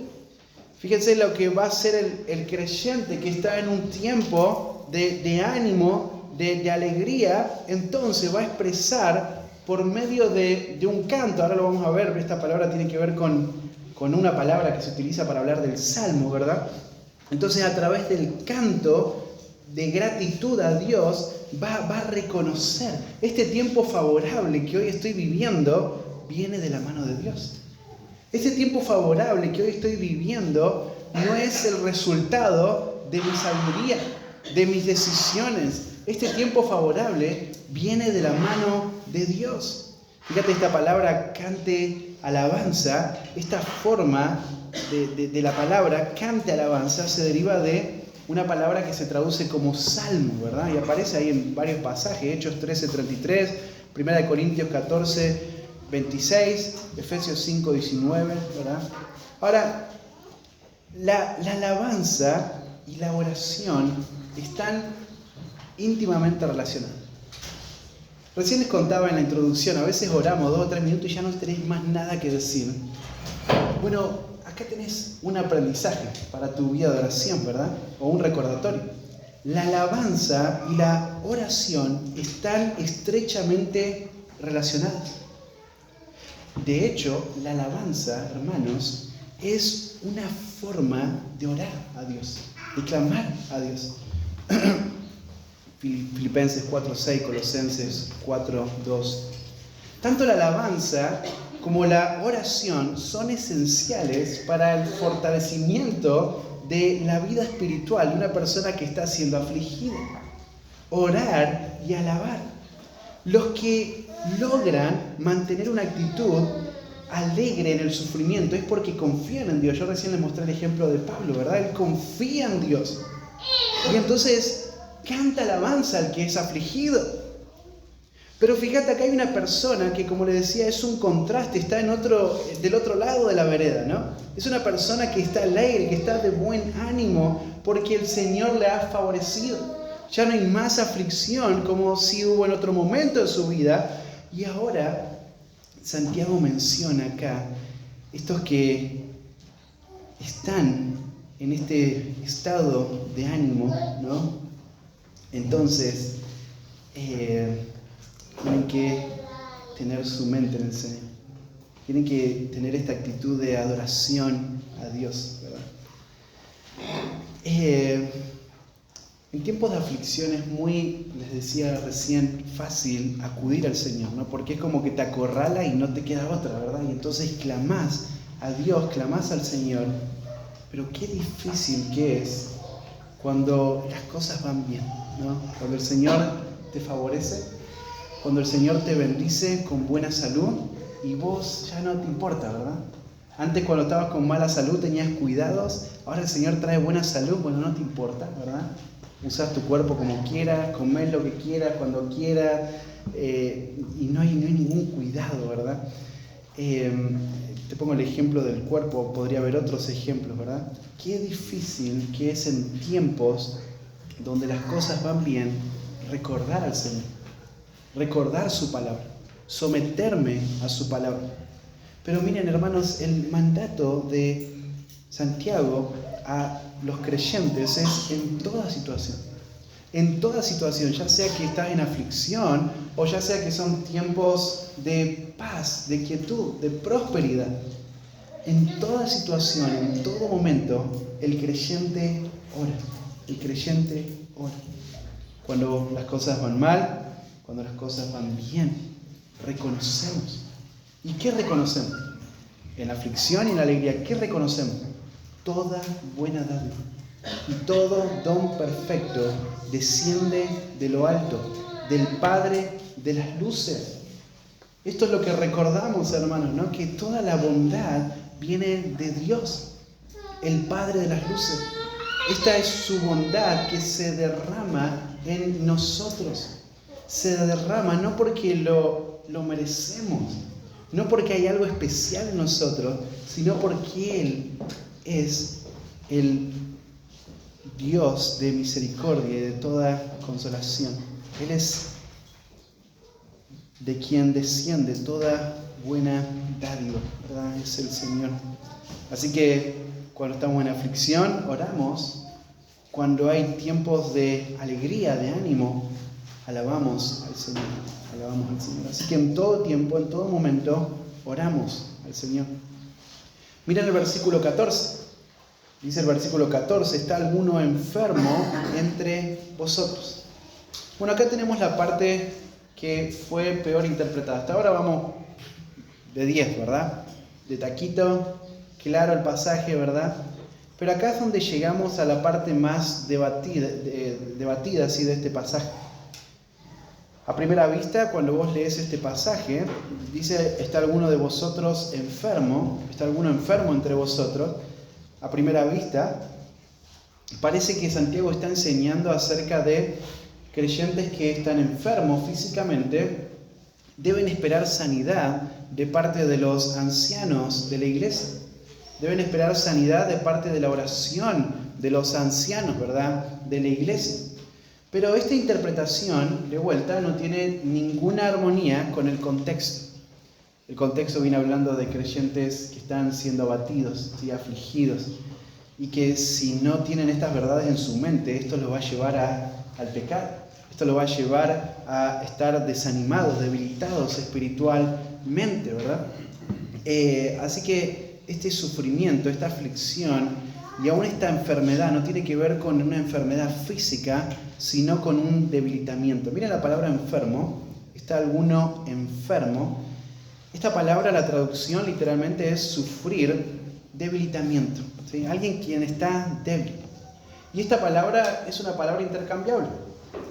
Fíjense lo que va a hacer el creyente que está en un tiempo de ánimo, de alegría, entonces va a expresar por medio de un canto. Ahora lo vamos a ver, esta palabra tiene que ver con una palabra que se utiliza para hablar del salmo, ¿verdad? Entonces, a través del canto de gratitud a Dios, va a reconocer este tiempo favorable que hoy estoy viviendo, viene de la mano de Dios. Este tiempo favorable que hoy estoy viviendo no es el resultado de mi sabiduría, de mis decisiones. Este tiempo favorable viene de la mano de Dios. Fíjate, esta palabra cante alabanza, esta forma de la palabra cante alabanza se deriva de una palabra que se traduce como salmo, ¿verdad? Y aparece ahí en varios pasajes, Hechos 13:33, 1 Corintios 14:26, Efesios 5:19, ¿verdad? Ahora, la alabanza y la oración están íntimamente relacionadas. Recién les contaba en la introducción, a veces oramos 2 o 3 minutos y ya no tenéis más nada que decir. Bueno, acá tenés un aprendizaje para tu vida de oración, ¿verdad? O un recordatorio. La alabanza y la oración están estrechamente relacionadas. De hecho, la alabanza, hermanos, es una forma de orar a Dios, de clamar a Dios. Filipenses 4:6, Colosenses 4:2. Tanto la alabanza como la oración son esenciales para el fortalecimiento de la vida espiritual de una persona que está siendo afligida. Orar y alabar. Los que logran mantener una actitud alegre en el sufrimiento es porque confían en Dios. Yo recién les mostré el ejemplo de Pablo, ¿verdad? Él confía en Dios. Y entonces canta alabanza al que es afligido. Pero fíjate, acá hay una persona que, como le decía, es un contraste, está del otro lado de la vereda, ¿no? Es una persona que está alegre, que está de buen ánimo, porque el Señor le ha favorecido. Ya no hay más aflicción como si hubo en otro momento de su vida. Y ahora Santiago menciona acá estos que están en este estado de ánimo, ¿no? Entonces, tienen que tener su mente en el Señor. Tienen que tener esta actitud de adoración a Dios, ¿verdad? En tiempos de aflicción es muy, les decía recién, fácil acudir al Señor, ¿no? Porque es como que te acorrala y no te queda otra, ¿verdad? Y entonces clamás a Dios, clamás al Señor. Pero qué difícil que es cuando las cosas van bien, ¿no? Cuando el Señor te favorece, cuando el Señor te bendice con buena salud y vos ya no te importa, ¿verdad? Antes cuando estabas con mala salud tenías cuidados, ahora el Señor trae buena salud, bueno, no te importa, ¿verdad? Usás tu cuerpo como quieras, comés lo que quieras, cuando quieras, y no hay ningún cuidado, ¿verdad? Te pongo el ejemplo del cuerpo, podría haber otros ejemplos, ¿verdad? Qué difícil que es en tiempos donde las cosas van bien recordar al Señor, recordar su palabra, someterme a su palabra. Pero miren, hermanos, el mandato de Santiago a los creyentes es en toda situación. En toda situación, ya sea que estás en aflicción o ya sea que son tiempos de paz, de quietud, de prosperidad. En toda situación, en todo momento, el creyente ora. El creyente ora. Cuando las cosas van mal, cuando las cosas van bien, reconocemos. ¿Y qué reconocemos? En la aflicción y en la alegría, ¿qué reconocemos? Toda buena dádiva y todo don perfecto desciende de lo alto, del Padre de las luces. Esto es lo que recordamos, hermanos, ¿no? Que toda la bondad viene de Dios, el Padre de las luces. Esta es su bondad que se derrama en nosotros. Se derrama no porque lo merecemos, no porque hay algo especial en nosotros, sino porque Él es el Dios de misericordia y de toda consolación. Él es de quien desciende toda buena dádiva, ¿verdad? Es el Señor. Así que cuando estamos en aflicción, oramos. Cuando hay tiempos de alegría, de ánimo, alabamos al Señor. Alabamos al Señor. Así que en todo tiempo, en todo momento, oramos al Señor. Miren el versículo 14. Dice el versículo 14, ¿está alguno enfermo entre vosotros? Bueno, acá tenemos la parte que fue peor interpretada. Hasta ahora vamos de 10, ¿verdad? De taquito, claro el pasaje, ¿verdad? Pero acá es donde llegamos a la parte más debatida ¿sí? de este pasaje. A primera vista, cuando vos lees este pasaje, dice, ¿está alguno de vosotros enfermo? ¿Está alguno enfermo entre vosotros? A primera vista, parece que Santiago está enseñando acerca de creyentes que están enfermos físicamente, deben esperar sanidad de parte de los ancianos de la iglesia. Deben esperar sanidad de parte de la oración de los ancianos, ¿verdad?, de la iglesia. Pero esta interpretación, de vuelta, no tiene ninguna armonía con el contexto. El contexto viene hablando de creyentes que están siendo abatidos, ¿sí? Afligidos, y que si no tienen estas verdades en su mente, esto los va a llevar al pecado. Esto los va a llevar a estar desanimados, debilitados espiritualmente, ¿verdad? Así que este sufrimiento, esta aflicción y aún esta enfermedad no tiene que ver con una enfermedad física, sino con un debilitamiento. Miren la palabra enfermo. ¿Está alguno enfermo? Esta palabra, la traducción literalmente es sufrir debilitamiento, ¿sí? Alguien quien está débil. Y esta palabra es una palabra intercambiable.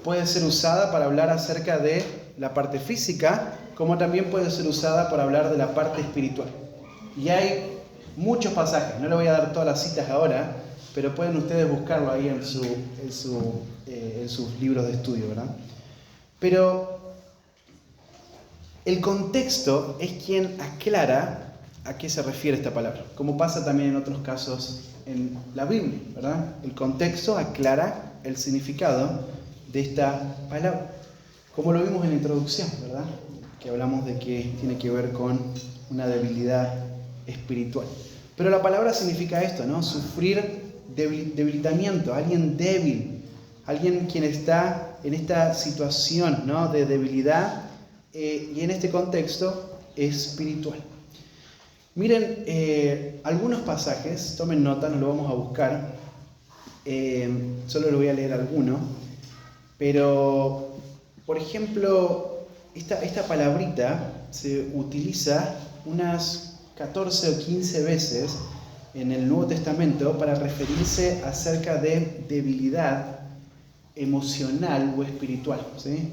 Puede ser usada para hablar acerca de la parte física, como también puede ser usada para hablar de la parte espiritual. Y hay muchos pasajes, no le voy a dar todas las citas ahora, pero pueden ustedes buscarlo ahí en sus libros de estudio, ¿verdad? Pero el contexto es quien aclara a qué se refiere esta palabra, como pasa también en otros casos en la Biblia, ¿verdad? El contexto aclara el significado de esta palabra, como lo vimos en la introducción, ¿verdad? Que hablamos de que tiene que ver con una debilidad espiritual. Pero la palabra significa esto, ¿no? Sufrir debilitamiento, alguien débil, alguien quien está en esta situación, ¿no? De debilidad y en este contexto espiritual. Miren, algunos pasajes, tomen nota, no lo vamos a buscar, solo lo voy a leer alguno, pero, por ejemplo, esta palabrita se utiliza unas 14 o 15 veces en el Nuevo Testamento para referirse acerca de debilidad emocional o espiritual, ¿sí?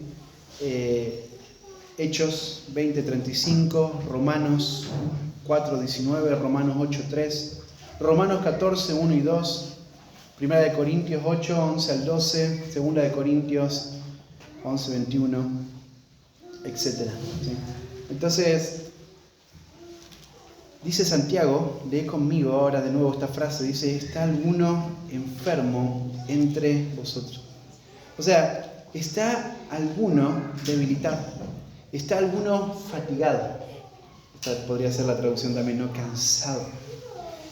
Hechos 20:35, Romanos 4:19, Romanos 8:3, Romanos 14:1 y 2, 1 de Corintios 8:11 al 12, 2 de Corintios 11:21, etc. ¿Sí? Entonces, dice Santiago, lee conmigo ahora de nuevo esta frase, dice, ¿está alguno enfermo entre vosotros? O sea, ¿está alguno debilitado? ¿Está alguno fatigado? Esta podría ser la traducción también, ¿no? Cansado.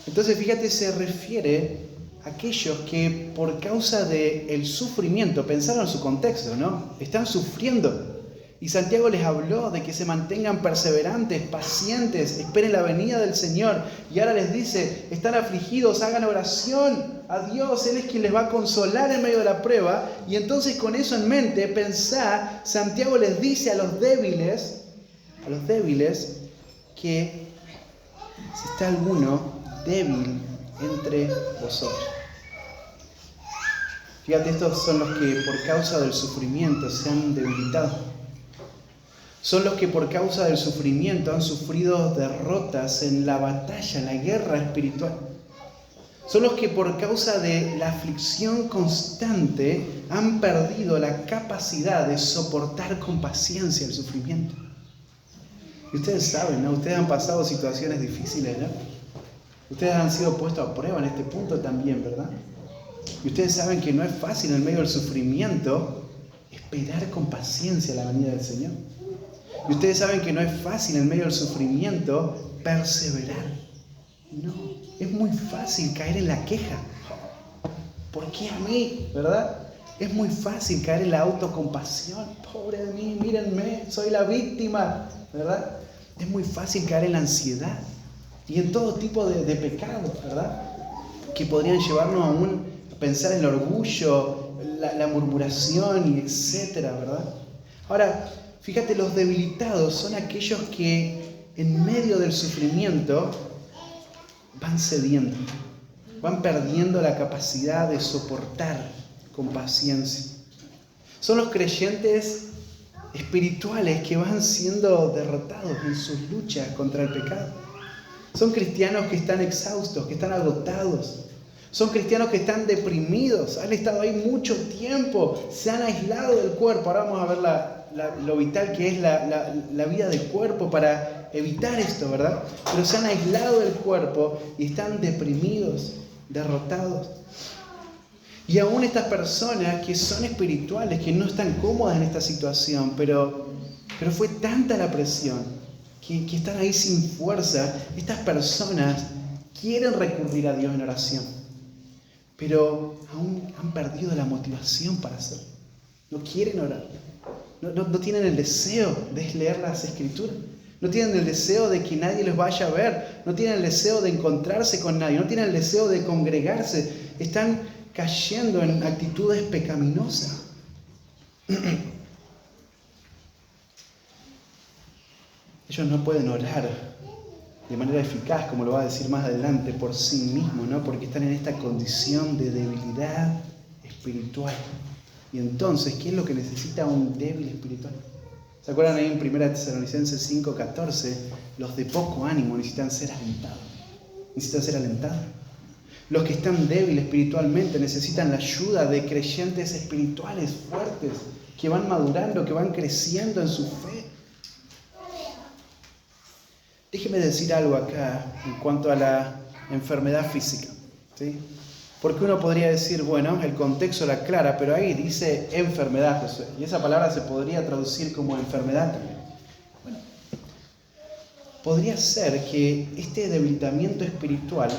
Entonces, fíjate, se refiere a aquellos que por causa del sufrimiento, pensaron en su contexto, ¿no? Están sufriendo. Y Santiago les habló de que se mantengan perseverantes, pacientes, esperen la venida del Señor. Y ahora les dice, están afligidos, hagan oración a Dios, Él es quien les va a consolar en medio de la prueba. Y entonces con eso en mente, pensá, Santiago les dice a los débiles, que si está alguno débil entre vosotros. Fíjate, estos son los que por causa del sufrimiento se han debilitado. Son los que por causa del sufrimiento han sufrido derrotas en la batalla, en la guerra espiritual. Son los que por causa de la aflicción constante han perdido la capacidad de soportar con paciencia el sufrimiento. Y ustedes saben, ¿no? Ustedes han pasado situaciones difíciles, ¿no? Ustedes han sido puestos a prueba en este punto también, ¿verdad? Y ustedes saben que no es fácil en medio del sufrimiento esperar con paciencia la venida del Señor. Y ustedes saben que no es fácil en medio del sufrimiento perseverar. No, es muy fácil caer en la queja. ¿Por qué a mí? ¿Verdad? Es muy fácil caer en la autocompasión. Pobre de mí, mírenme, soy la víctima. ¿Verdad? Es muy fácil caer en la ansiedad y en todo tipo de pecados, ¿verdad? Que podrían llevarnos aún a pensar en el orgullo, la murmuración, y etcétera, ¿verdad? Ahora, fíjate, los debilitados son aquellos que en medio del sufrimiento van cediendo, van perdiendo la capacidad de soportar con paciencia. Son los creyentes espirituales que van siendo derrotados en sus luchas contra el pecado. Son cristianos que están exhaustos, que están agotados. Son cristianos que están deprimidos, han estado ahí mucho tiempo, se han aislado del cuerpo. Ahora vamos a ver lo vital que es la vida del cuerpo para evitar esto, ¿verdad? Pero se han aislado del cuerpo y están deprimidos, derrotados. Y aún estas personas que son espirituales, que no están cómodas en esta situación, pero fue tanta la presión que están ahí sin fuerza. Estas personas quieren recurrir a Dios en oración, pero aún han perdido la motivación para hacerlo. No quieren orar, no tienen el deseo de leer las Escrituras, no tienen el deseo de que nadie les vaya a ver, no tienen el deseo de encontrarse con nadie, no tienen el deseo de congregarse. Están cayendo en actitudes pecaminosas. Ellos no pueden orar de manera eficaz, como lo va a decir más adelante, por sí mismos, ¿no? Porque están en esta condición de debilidad espiritual. Y entonces, ¿qué es lo que necesita un débil espiritual? ¿Se acuerdan ahí en 1 Tesalonicenses 5:14? Los de poco ánimo necesitan ser alentados. Necesitan ser alentados. Los que están débiles espiritualmente necesitan la ayuda de creyentes espirituales fuertes, que van madurando, que van creciendo en su fe. Déjeme decir algo acá en cuanto a la enfermedad física, ¿sí? Porque uno podría decir, bueno, el contexto la aclara, pero ahí dice enfermedad, Josué, y esa palabra se podría traducir como enfermedad también. Bueno, podría ser que este debilitamiento espiritual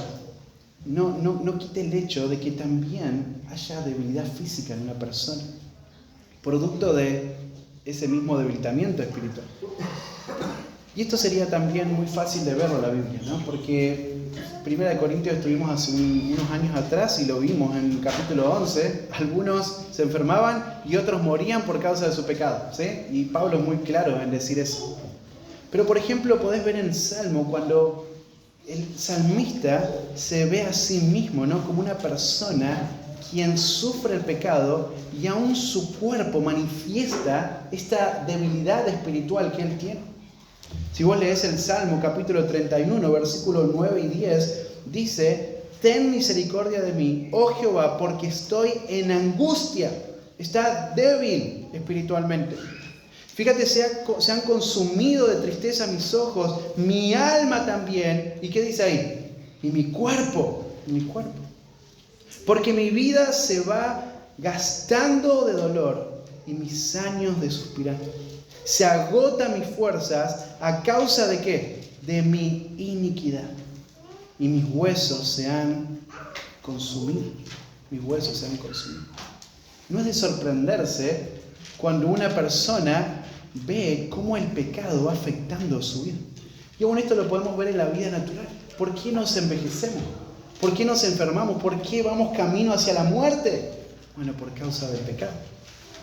no quite el hecho de que también haya debilidad física en una persona, producto de ese mismo debilitamiento espiritual. Y esto sería también muy fácil de verlo en la Biblia, ¿no? Porque 1 Corintios estuvimos hace unos años atrás y lo vimos en el capítulo 11. Algunos se enfermaban y otros morían por causa de su pecado, ¿sí? Y Pablo es muy claro en decir eso. Pero por ejemplo podés ver en el Salmo cuando el salmista se ve a sí mismo, ¿no? Como una persona quien sufre el pecado y aún su cuerpo manifiesta esta debilidad espiritual que él tiene. Si vos lees el Salmo capítulo 31, versículos 9 y 10, dice: ten misericordia de mí, oh Jehová, porque estoy en angustia. Está débil espiritualmente. Fíjate, se han consumido de tristeza mis ojos, mi alma también. ¿Y qué dice ahí? Y mi cuerpo. Porque mi vida se va gastando de dolor y mis años de suspirar. Se agotan mis fuerzas a causa de ¿qué? De mi iniquidad. Y mis huesos se han consumido. No es de sorprenderse cuando una persona ve cómo el pecado va afectando su vida. Y aún esto lo podemos ver en la vida natural. ¿Por qué nos envejecemos? ¿Por qué nos enfermamos? ¿Por qué vamos camino hacia la muerte? Bueno, por causa del pecado.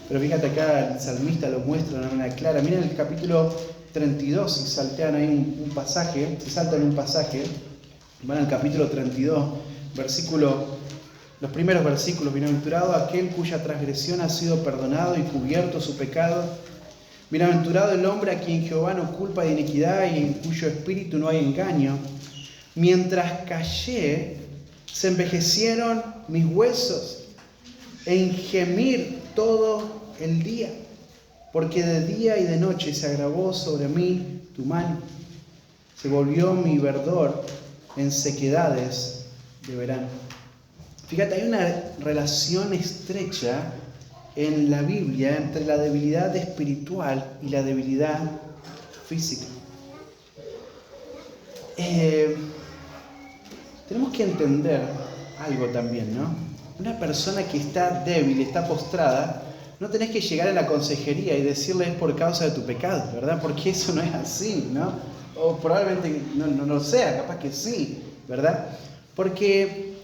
Pero fíjate acá, el salmista lo muestra de una manera clara. Miren el capítulo 32, si saltean ahí un pasaje, si saltan un pasaje, van al capítulo 32, los primeros versículos: bienaventurado aquel cuya transgresión ha sido perdonado y cubierto su pecado. Bienaventurado el hombre a quien Jehová no culpa de iniquidad y en cuyo espíritu no hay engaño. Mientras callé, se envejecieron mis huesos en gemir todo el día, porque de día y de noche se agravó sobre mí tu mano. Se volvió mi verdor en sequedades de verano. Fíjate, hay una relación estrecha en la Biblia entre la debilidad espiritual y la debilidad física. Tenemos que entender algo también, ¿no? Una persona que está débil, está postrada, no tenés que llegar a la consejería y decirle es por causa de tu pecado, ¿verdad? Porque eso no es así, ¿no? O probablemente no lo sea, capaz que sí, ¿verdad? Porque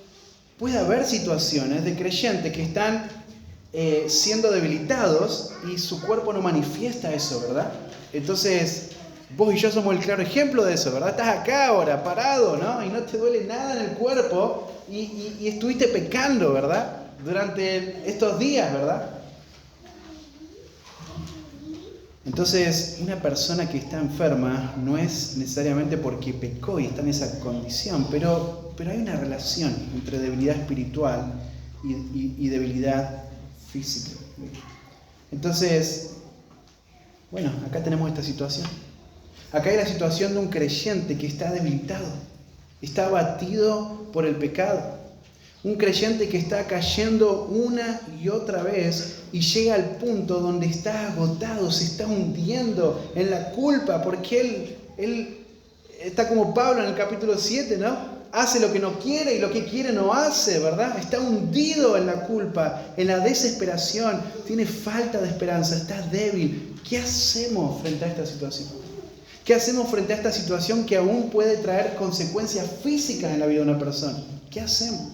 puede haber situaciones de creyentes que están siendo debilitados y su cuerpo no manifiesta eso, ¿verdad? Entonces, vos y yo somos el claro ejemplo de eso, ¿verdad? Estás acá ahora, parado, ¿no? Y no te duele nada en el cuerpo y estuviste pecando, ¿verdad? Durante estos días, ¿verdad? Entonces, una persona que está enferma no es necesariamente porque pecó y está en esa condición, pero hay una relación entre debilidad espiritual y debilidad física. Entonces, bueno, acá tenemos esta situación. Acá hay la situación de un creyente que está debilitado, está abatido por el pecado. Un creyente que está cayendo una y otra vez y llega al punto donde está agotado, se está hundiendo en la culpa, porque él está como Pablo en el capítulo 7, ¿no? Hace lo que no quiere y lo que quiere no hace, ¿verdad? Está hundido en la culpa, en la desesperación, tiene falta de esperanza, está débil. ¿Qué hacemos frente a esta situación? ¿Qué hacemos frente a esta situación que aún puede traer consecuencias físicas en la vida de una persona? ¿Qué hacemos?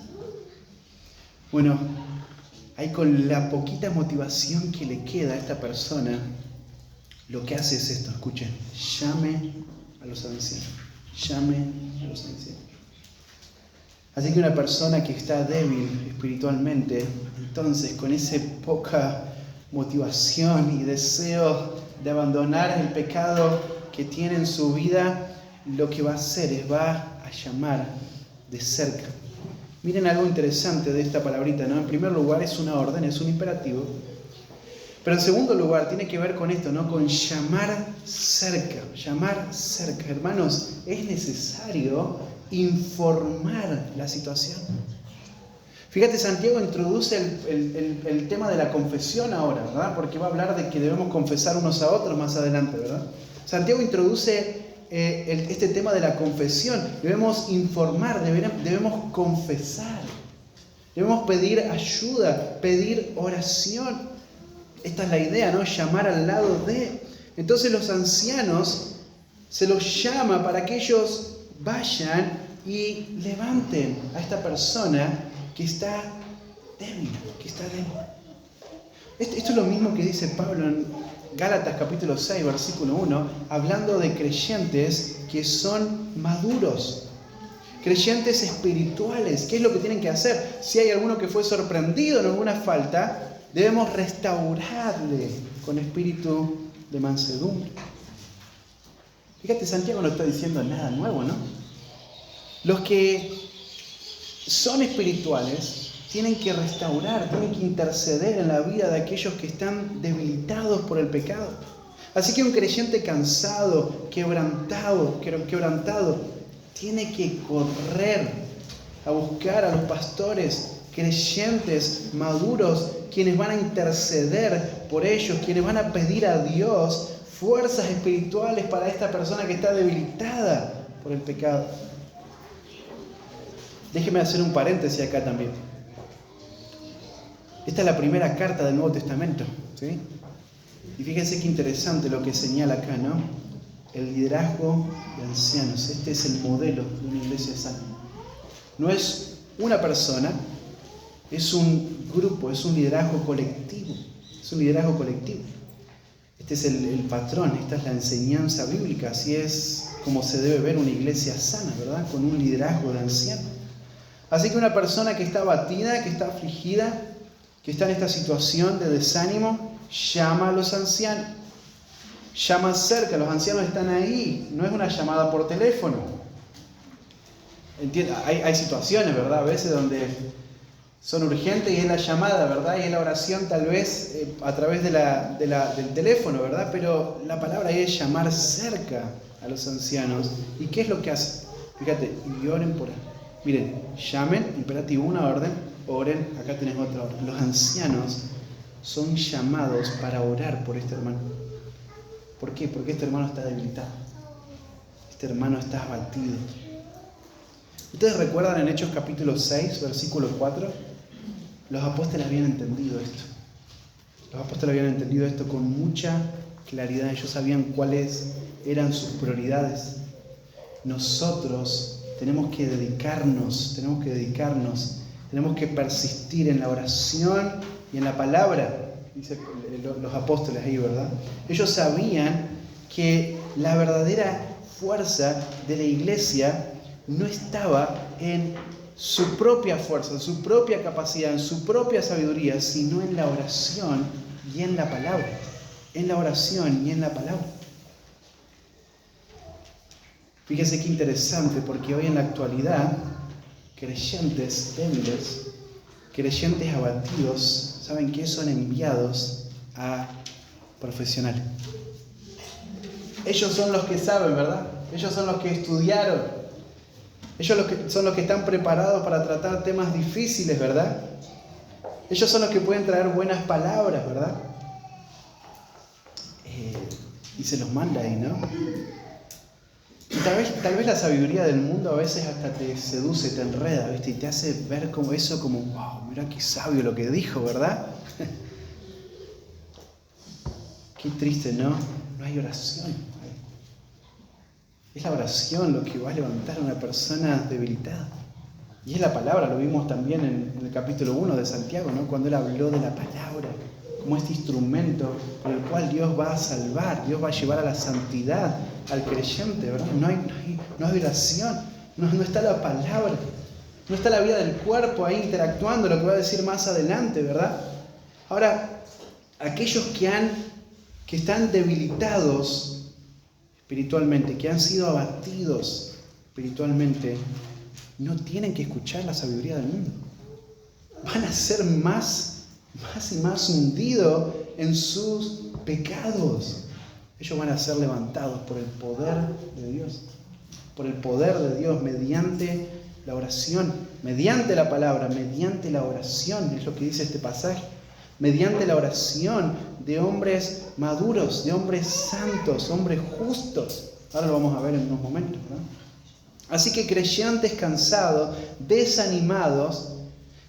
Bueno, ahí con la poquita motivación que le queda a esta persona, lo que hace es esto, escuchen: llame a los ancianos, llame a los ancianos. Así que una persona que está débil espiritualmente, entonces con esa poca motivación y deseo de abandonar el pecado que tiene en su vida, lo que va a hacer es va a llamar de cerca. Miren algo interesante de esta palabrita, ¿no? En primer lugar es una orden, es un imperativo. Pero en segundo lugar tiene que ver con esto, ¿no? Con llamar cerca, llamar cerca. Hermanos, es necesario informar la situación. Fíjate, Santiago introduce el tema de la confesión ahora, ¿verdad? Porque va a hablar de que debemos confesar unos a otros más adelante, ¿verdad? Santiago introduce este tema de la confesión. Debemos informar, debemos confesar, debemos pedir ayuda, pedir oración. Esta es la idea, ¿no? Llamar al lado de. Entonces los ancianos se los llama para que ellos vayan y levanten a esta persona que está débil, Esto es lo mismo que dice Pablo en Gálatas capítulo 6, versículo 1, hablando de creyentes que son maduros, creyentes espirituales. ¿Qué es lo que tienen que hacer? Si hay alguno que fue sorprendido en alguna falta, debemos restaurarle con espíritu de mansedumbre. Fíjate, Santiago no está diciendo nada nuevo, ¿no? Los que son espirituales tienen que restaurar, tienen que interceder en la vida de aquellos que están debilitados por el pecado. Así que un creyente cansado, quebrantado, tiene que correr a buscar a los pastores creyentes maduros, quienes van a interceder por ellos, quienes van a pedir a Dios fuerzas espirituales para esta persona que está debilitada por el pecado. Déjeme hacer un paréntesis acá también. Esta es la primera carta del Nuevo Testamento, ¿sí? Y fíjense qué interesante lo que señala acá, ¿no? El liderazgo de ancianos. Este es el modelo de una iglesia sana. No es una persona, es un grupo, es un liderazgo colectivo. Es un liderazgo colectivo. Este es el patrón, esta es la enseñanza bíblica. Así es como se debe ver una iglesia sana, ¿verdad? Con un liderazgo de ancianos. Así que una persona que está abatida, que está afligida, que está en esta situación de desánimo, llama a los ancianos. Llama cerca, los ancianos están ahí. No es una llamada por teléfono. Hay situaciones, ¿verdad? A veces donde son urgentes y es la llamada, ¿verdad? Y es la oración tal vez a través del teléfono, ¿verdad? Pero la palabra ahí es llamar cerca a los ancianos. ¿Y qué es lo que hacen? Fíjate, y oren por él. Miren, llamen, imperativo, una orden, oren, acá tenés otra orden. Los ancianos son llamados para orar por este hermano. ¿Por qué? Porque este hermano está debilitado. Este hermano está abatido. ¿Ustedes recuerdan en Hechos capítulo 6, versículo 4? Los apóstoles habían entendido esto. Los apóstoles habían entendido esto con mucha claridad. Ellos sabían cuáles eran sus prioridades. Nosotros tenemos que dedicarnos, tenemos que persistir en la oración y en la palabra, dice los apóstoles ahí, ¿verdad? Ellos sabían que la verdadera fuerza de la iglesia no estaba en su propia fuerza, en su propia capacidad, en su propia sabiduría, sino en la oración y en la palabra. En la oración y en la palabra. Fíjense qué interesante, porque hoy en la actualidad, creyentes débiles, creyentes abatidos, ¿saben qué? Son enviados a profesionales. Ellos son los que saben, ¿verdad? Ellos son los que estudiaron. Ellos son los que están preparados para tratar temas difíciles, ¿verdad? Ellos son los que pueden traer buenas palabras, ¿verdad? Y se los manda ahí, ¿no? Y tal vez la sabiduría del mundo a veces hasta te seduce, te enreda, ¿viste? Y te hace ver como eso, como, wow, mira qué sabio lo que dijo, ¿verdad? Qué triste, ¿no? No hay oración. Es la oración lo que va a levantar a una persona debilitada. Y es la palabra, lo vimos también en el capítulo 1 de Santiago, ¿no? Cuando él habló de la palabra como este instrumento por el cual Dios va a salvar, Dios va a llevar a la santidad al creyente, ¿verdad? No hay oración, no está la palabra, no está la vida del cuerpo ahí interactuando, lo que va a decir más adelante, ¿verdad? Ahora, aquellos que que están debilitados espiritualmente, que han sido abatidos espiritualmente, no tienen que escuchar la sabiduría del mundo. Van a ser más y más hundidos en sus pecados. Ellos van a ser levantados por el poder de Dios. Por el poder de Dios mediante la oración, mediante la palabra, mediante la oración, es lo que dice este pasaje. Mediante la oración de hombres maduros, de hombres santos, hombres justos. Ahora lo vamos a ver en unos momentos, ¿no? Así que creyentes cansados, desanimados,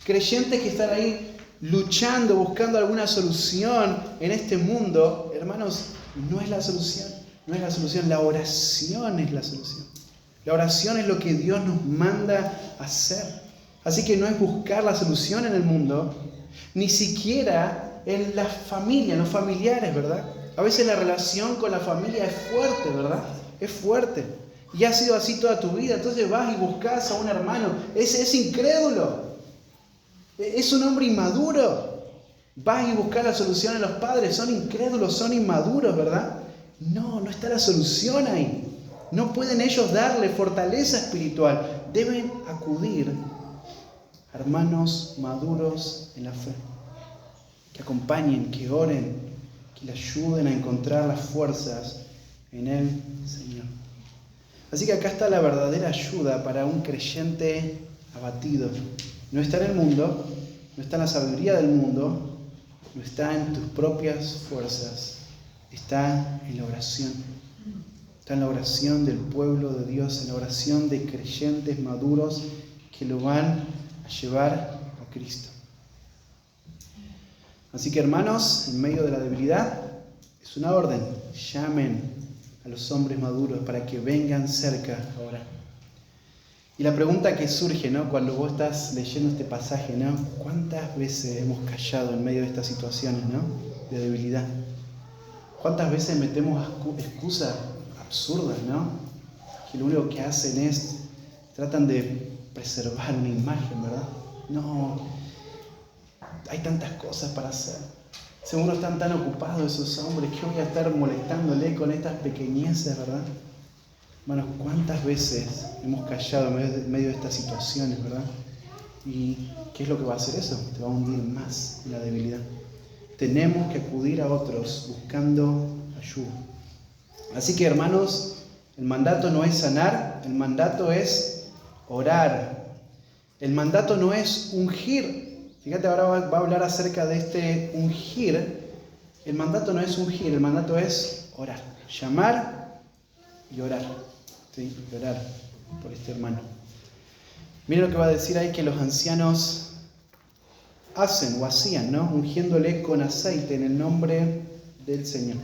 creyentes que están ahí luchando, buscando alguna solución en este mundo, hermanos, no es la solución, no es la solución, la oración es la solución. La oración es lo que Dios nos manda hacer. Así que no es buscar la solución en el mundo, ni siquiera en la familia, en los familiares, ¿verdad? A veces la relación con la familia es fuerte, ¿verdad? Es fuerte. Y ha sido así toda tu vida. Entonces vas y buscas a un hermano. Es incrédulo. Es un hombre inmaduro. Vas y buscas la solución en los padres. Son incrédulos, son inmaduros, ¿verdad? No está la solución ahí. No pueden ellos darle fortaleza espiritual. Deben acudir a hermanos maduros en la fe. Que acompañen, que oren, que le ayuden a encontrar las fuerzas en el Señor. Así que acá está la verdadera ayuda para un creyente abatido. No está en el mundo, no está en la sabiduría del mundo, no está en tus propias fuerzas, está en la oración. Está en la oración del pueblo de Dios, en la oración de creyentes maduros que lo van a llevar a Cristo. Así que hermanos, en medio de la debilidad, es una orden, llamen a los hombres maduros para que vengan cerca ahora. Y la pregunta que surge, ¿no?, cuando vos estás leyendo este pasaje, ¿no?, ¿cuántas veces hemos callado en medio de estas situaciones, ¿no?, de debilidad? ¿Cuántas veces metemos excusas absurdas, ¿no?, que lo único que hacen es tratan de preservar una imagen, ¿verdad? No, hay tantas cosas para hacer. Seguro están tan ocupados esos hombres que voy a estar molestándole con estas pequeñeces, ¿verdad? Hermanos, ¿cuántas veces hemos callado en medio de estas situaciones, ¿verdad? ¿Y qué es lo que va a hacer eso? Te va a hundir más en la debilidad. Tenemos que acudir a otros buscando ayuda. Así que, hermanos, el mandato no es sanar, el mandato es orar. El mandato no es ungir. Fíjate, ahora va a hablar acerca de este ungir. El mandato no es ungir, el mandato es orar. Llamar y orar. ¿Sí? Y orar por este hermano. Miren lo que va a decir ahí que los ancianos hacen o hacían, ¿no?, ungiéndole con aceite en el nombre del Señor.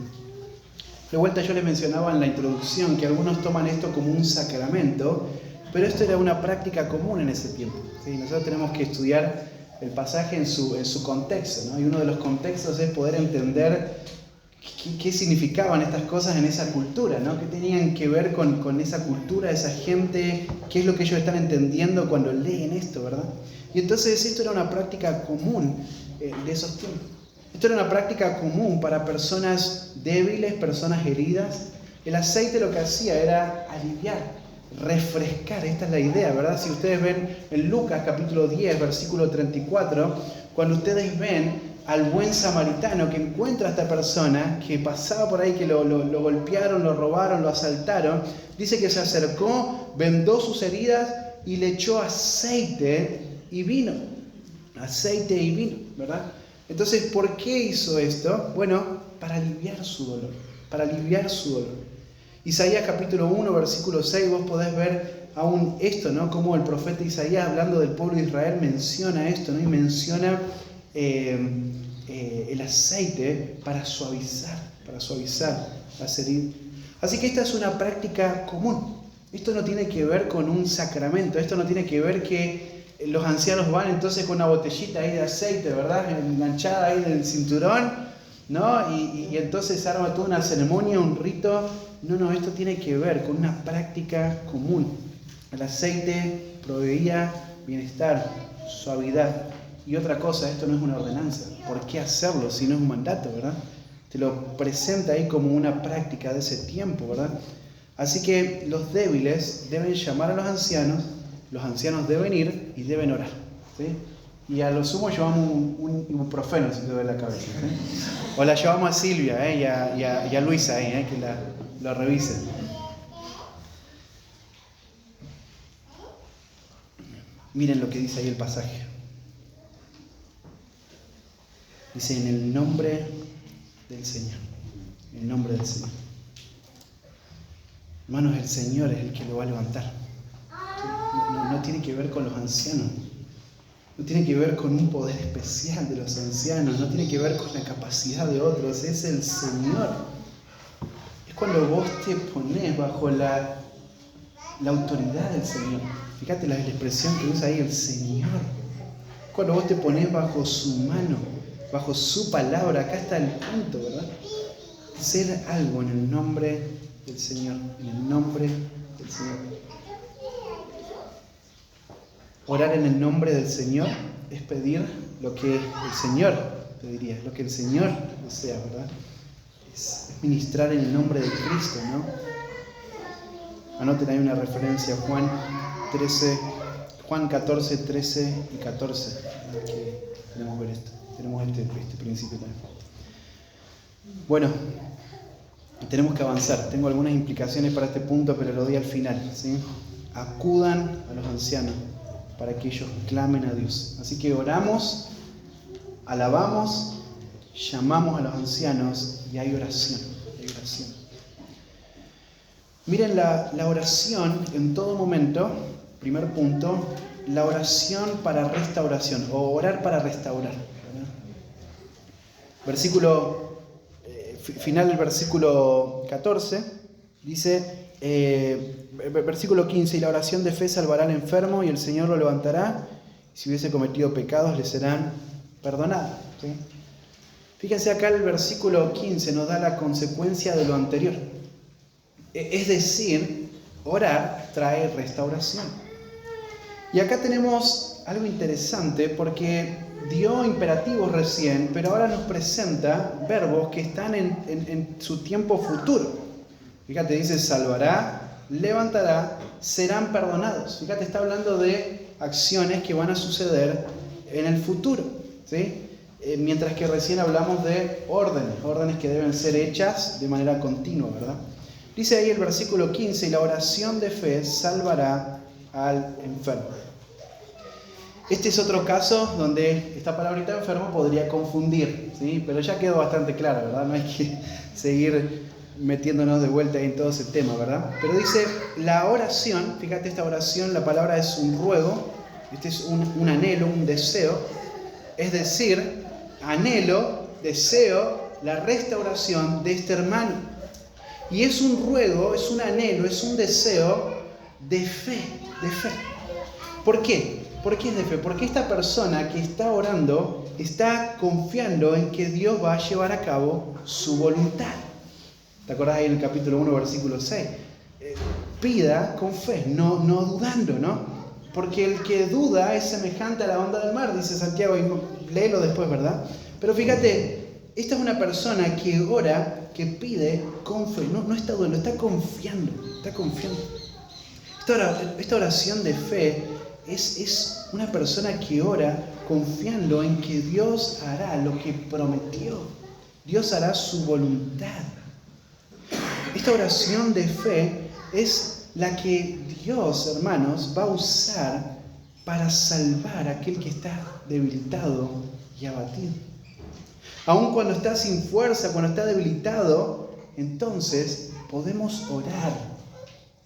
De vuelta yo les mencionaba en la introducción que algunos toman esto como un sacramento, pero esto era una práctica común en ese tiempo. ¿Sí? Nosotros tenemos que estudiar el pasaje en su contexto, ¿no? Y uno de los contextos es poder entender qué significaban estas cosas en esa cultura, ¿no? ¿Qué tenían que ver con esa cultura, esa gente? ¿Qué es lo que ellos están entendiendo cuando leen esto, verdad? Y entonces esto era una práctica común de esos tiempos. Esto era una práctica común para personas débiles, personas heridas. El aceite lo que hacía era aliviar, refrescar, esta es la idea, ¿verdad? Si ustedes ven en Lucas capítulo 10, versículo 34, cuando ustedes ven al buen samaritano que encuentra a esta persona que pasaba por ahí, que lo golpearon, lo robaron, lo asaltaron, dice que se acercó, vendó sus heridas y le echó aceite y vino. Aceite y vino, ¿verdad? Entonces, ¿por qué hizo esto? Bueno, para aliviar su dolor, para aliviar su dolor. Isaías capítulo 1, versículo 6, vos podés ver aún esto, ¿no? Como el profeta Isaías, hablando del pueblo de Israel, menciona esto, ¿no? Y menciona el aceite para suavizar las heridas. Así que esta es una práctica común. Esto no tiene que ver con un sacramento, esto no tiene que ver que los ancianos van entonces con una botellita ahí de aceite, ¿verdad?, enganchada ahí del cinturón, ¿no? Y entonces arma toda una ceremonia, un rito. No, esto tiene que ver con una práctica común. El aceite proveía bienestar, suavidad. Y otra cosa, esto no es una ordenanza. ¿Por qué hacerlo si no es un mandato, verdad? te lo presenta ahí como una práctica de ese tiempo, ¿verdad? Así que los débiles deben llamar a los ancianos deben ir y deben orar, ¿sí? Y a lo sumo llevamos un ibuprofeno si te duele la cabeza, ¿sí? O la llevamos a Silvia y a Luisa que la revisen. Miren lo que dice ahí el pasaje. Dice, en el nombre del Señor. En el nombre del Señor. Hermanos, el Señor es el que lo va a levantar. No tiene que ver con los ancianos. No tiene que ver con un poder especial de los ancianos. No tiene que ver con la capacidad de otros. Es el Señor. Es cuando vos te pones bajo la autoridad del Señor. Fíjate la expresión que usa ahí, el Señor. Cuando vos te pones bajo su mano, bajo su palabra, acá está el punto, ¿verdad? Hacer algo en el nombre del Señor, en el nombre del Señor. Orar en el nombre del Señor es pedir lo que el Señor pediría, lo que el Señor desea, ¿verdad? Es ministrar en el nombre de Cristo, ¿no? Anoten ahí una referencia, Juan 14, 13 y 14. Que tenemos que ver esto. Tenemos este principio también. Bueno, tenemos que avanzar. Tengo algunas implicaciones para este punto, pero lo di al final, ¿sí? Acudan a los ancianos para que ellos clamen a Dios. Así que oramos, alabamos, llamamos a los ancianos y hay oración. Hay oración. Miren la oración en todo momento. Primer punto, la oración para restauración o orar para restaurar, ¿verdad? Final del versículo 14 dice, versículo 15, y la oración de fe salvará al enfermo y el Señor lo levantará, y si hubiese cometido pecados le serán perdonados, ¿sí? Fíjense acá el versículo 15 nos da la consecuencia de lo anterior. Es decir, orar trae restauración. Y acá tenemos algo interesante porque dio imperativos recién, pero ahora nos presenta verbos que están en su tiempo futuro. Fíjate, dice salvará, levantará, serán perdonados. Fíjate, está hablando de acciones que van a suceder en el futuro, ¿sí? Mientras que recién hablamos de órdenes que deben ser hechas de manera continua, ¿verdad? Dice ahí el versículo 15, y la oración de fe salvará al enfermo. Este es otro caso donde esta palabrita enfermo podría confundir, ¿sí? Pero ya quedó bastante claro, ¿verdad? No hay que seguir metiéndonos de vuelta en todo ese tema, ¿verdad? Pero dice la oración, fíjate, esta oración, la palabra es un ruego, este es un anhelo, un deseo, es decir, anhelo, deseo la restauración de este hermano. Y es un ruego, es un anhelo, es un deseo de fe, de fe. ¿Por qué? ¿Por qué es de fe? Porque esta persona que está orando está confiando en que Dios va a llevar a cabo su voluntad. ¿Te acordás ahí en el capítulo 1, versículo 6? Pida con fe, no dudando, ¿no? Porque el que duda es semejante a la onda del mar, dice Santiago, y léelo después, ¿verdad? Pero fíjate, esta es una persona que ora, que pide con fe, no está dudando, está confiando, está confiando. Esta oración de fe es una persona que ora confiando en que Dios hará lo que prometió. Dios hará su voluntad. Esta oración de fe es la que Dios, hermanos, va a usar para salvar a aquel que está debilitado y abatido. Aun cuando está sin fuerza, cuando está debilitado, entonces podemos orar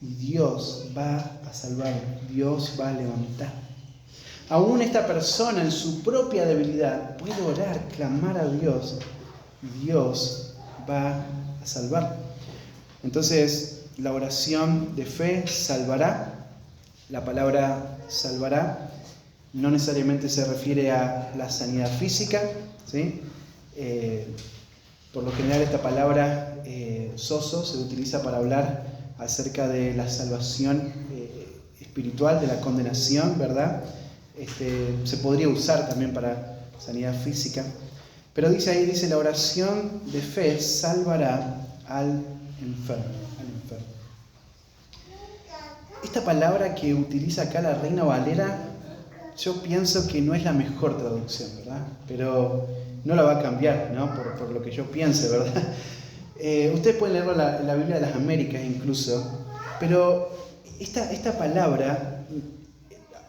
y Dios va a salvar, Dios va a levantar. Aún esta persona en su propia debilidad puede orar, clamar a Dios y Dios va a salvar. Entonces, la oración de fe salvará. La palabra salvará no necesariamente se refiere a la sanidad física, ¿sí? Por lo general esta palabra sozo se utiliza para hablar acerca de la salvación espiritual, de la condenación, ¿verdad? Se podría usar también para sanidad física. Pero dice, la oración de fe salvará al enfermo. Esta palabra que utiliza acá la Reina Valera, yo pienso que no es la mejor traducción, ¿verdad? Pero no la va a cambiar, ¿no? Por lo que yo piense, ¿verdad? Ustedes pueden leerlo en la Biblia de las Américas incluso, pero esta palabra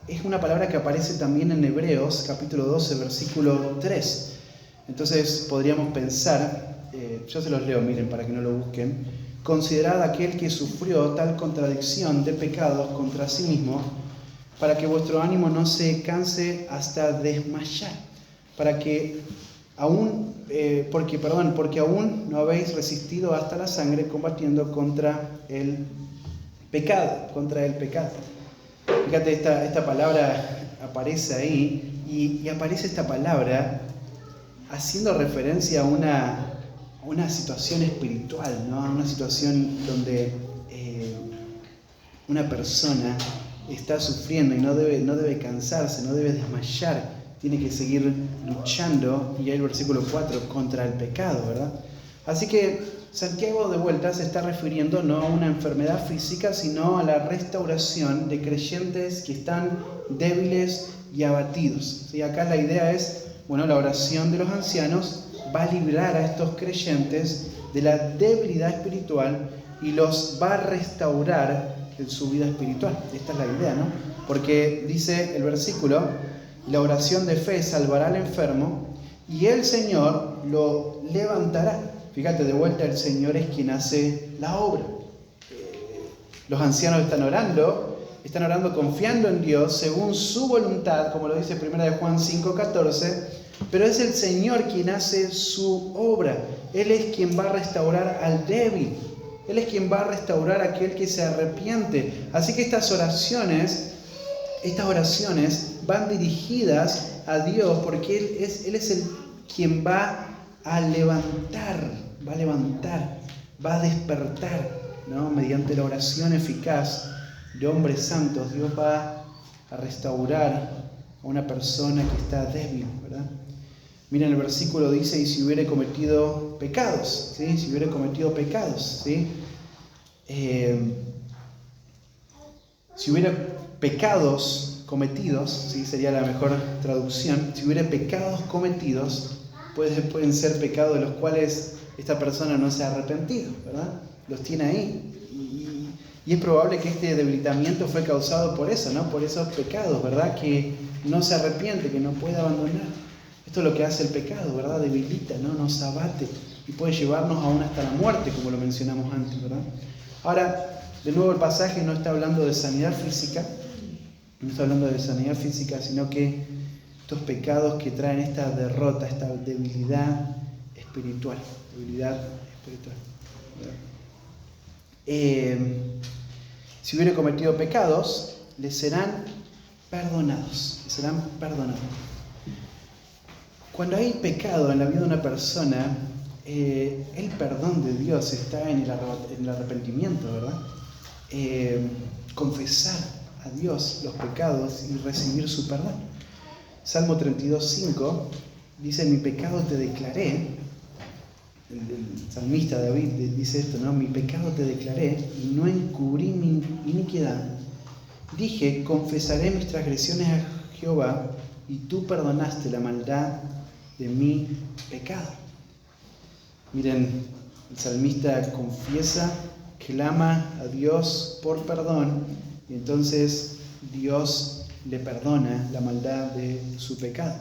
es una palabra que aparece también en Hebreos, capítulo 12, versículo 3. Entonces podríamos pensar, yo se los leo, miren, para que no lo busquen: considerad aquel que sufrió tal contradicción de pecados contra sí mismo, para que vuestro ánimo no se canse hasta desmayar, porque aún no habéis resistido hasta la sangre combatiendo contra el pecado. Fíjate, esta palabra aparece ahí y aparece esta palabra haciendo referencia a una situación espiritual, ¿no? A una situación donde una persona está sufriendo y no debe cansarse, no debe desmayar, tiene que seguir luchando, y hay el versículo 4, contra el pecado, ¿verdad? Así que Santiago de vuelta se está refiriendo no a una enfermedad física, sino a la restauración de creyentes que están débiles y abatidos. ¿Sí? Acá la idea es, la oración de los ancianos va a librar a estos creyentes de la debilidad espiritual y los va a restaurar en su vida espiritual. Esta es la idea, ¿no? Porque dice el versículo: la oración de fe salvará al enfermo y el Señor lo levantará. Fíjate, de vuelta, el Señor es quien hace la obra. Los ancianos están orando confiando en Dios según su voluntad, como lo dice 1 Juan 5:14, pero es el Señor quien hace su obra. Él es quien va a restaurar al débil. Él es quien va a restaurar a aquel que se arrepiente. Así que estas oraciones van dirigidas a Dios, porque Él es quien va a levantar, va a despertar, ¿no? Mediante la oración eficaz de hombres santos, Dios va a restaurar a una persona que está débil, ¿verdad? Miren, el versículo dice: y si hubiere cometido pecados, ¿sí? Si hubiere cometido pecados, ¿sí? Si hubiera pecados cometidos, ¿sí? Sería la mejor traducción. Si hubiera pecados cometidos, pueden ser pecados de los cuales esta persona no se ha arrepentido, ¿verdad? Los tiene ahí. Y es probable que este debilitamiento fue causado por eso, ¿no? Por esos pecados, ¿verdad? Que no se arrepiente, que no puede abandonar. Esto es lo que hace el pecado, ¿verdad? Debilita, ¿no? Nos abate y puede llevarnos aún hasta la muerte, como lo mencionamos antes, ¿verdad? Ahora, de nuevo, el pasaje no está hablando de sanidad física, sino que estos pecados que traen esta derrota, esta debilidad espiritual. Si hubiere cometido pecados, les serán perdonados. Cuando hay pecado en la vida de una persona, el perdón de Dios está en el arrepentimiento, ¿verdad? Confesar a Dios los pecados y recibir su perdón. Salmo 32:5 dice: mi pecado te declaré. El salmista David dice esto, ¿no? Mi pecado te declaré y no encubrí mi iniquidad. Dije: confesaré mis transgresiones a Jehová, y tú perdonaste la maldad de mi pecado. Miren, el salmista confiesa, clama a Dios por perdón, y entonces Dios le perdona la maldad de su pecado.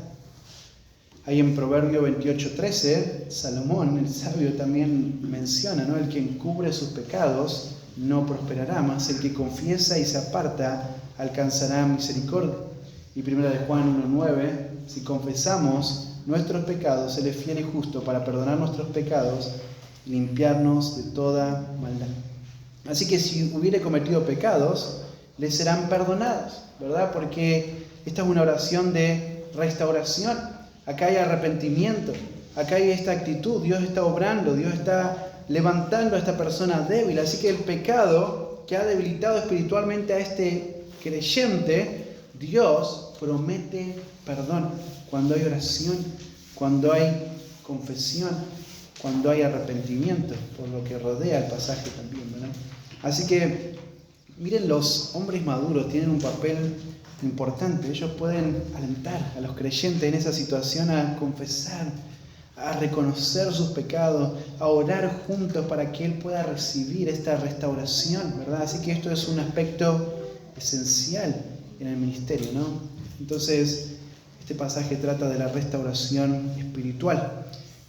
Ahí en Proverbio 28:13, Salomón, el sabio, también menciona, ¿no? El que encubre sus pecados no prosperará, mas el que confiesa y se aparta alcanzará misericordia. Y 1 Juan 1:9, si confesamos nuestros pecados, Él es fiel y justo para perdonar nuestros pecados y limpiarnos de toda maldad. Así que si hubiere cometido pecados, les serán perdonados, ¿verdad? Porque esta es una oración de restauración. Acá hay arrepentimiento, acá hay esta actitud. Dios está obrando, Dios está levantando a esta persona débil. Así que el pecado que ha debilitado espiritualmente a este creyente, Dios promete perdón cuando hay oración, cuando hay confesión cuando hay arrepentimiento, por lo que rodea el pasaje también, ¿verdad? Así que, miren, los hombres maduros tienen un papel importante. Ellos pueden alentar a los creyentes en esa situación a confesar, a reconocer sus pecados, a orar juntos para que Él pueda recibir esta restauración, ¿verdad? Así que esto es un aspecto esencial en el ministerio, ¿no? Entonces, este pasaje trata de la restauración espiritual.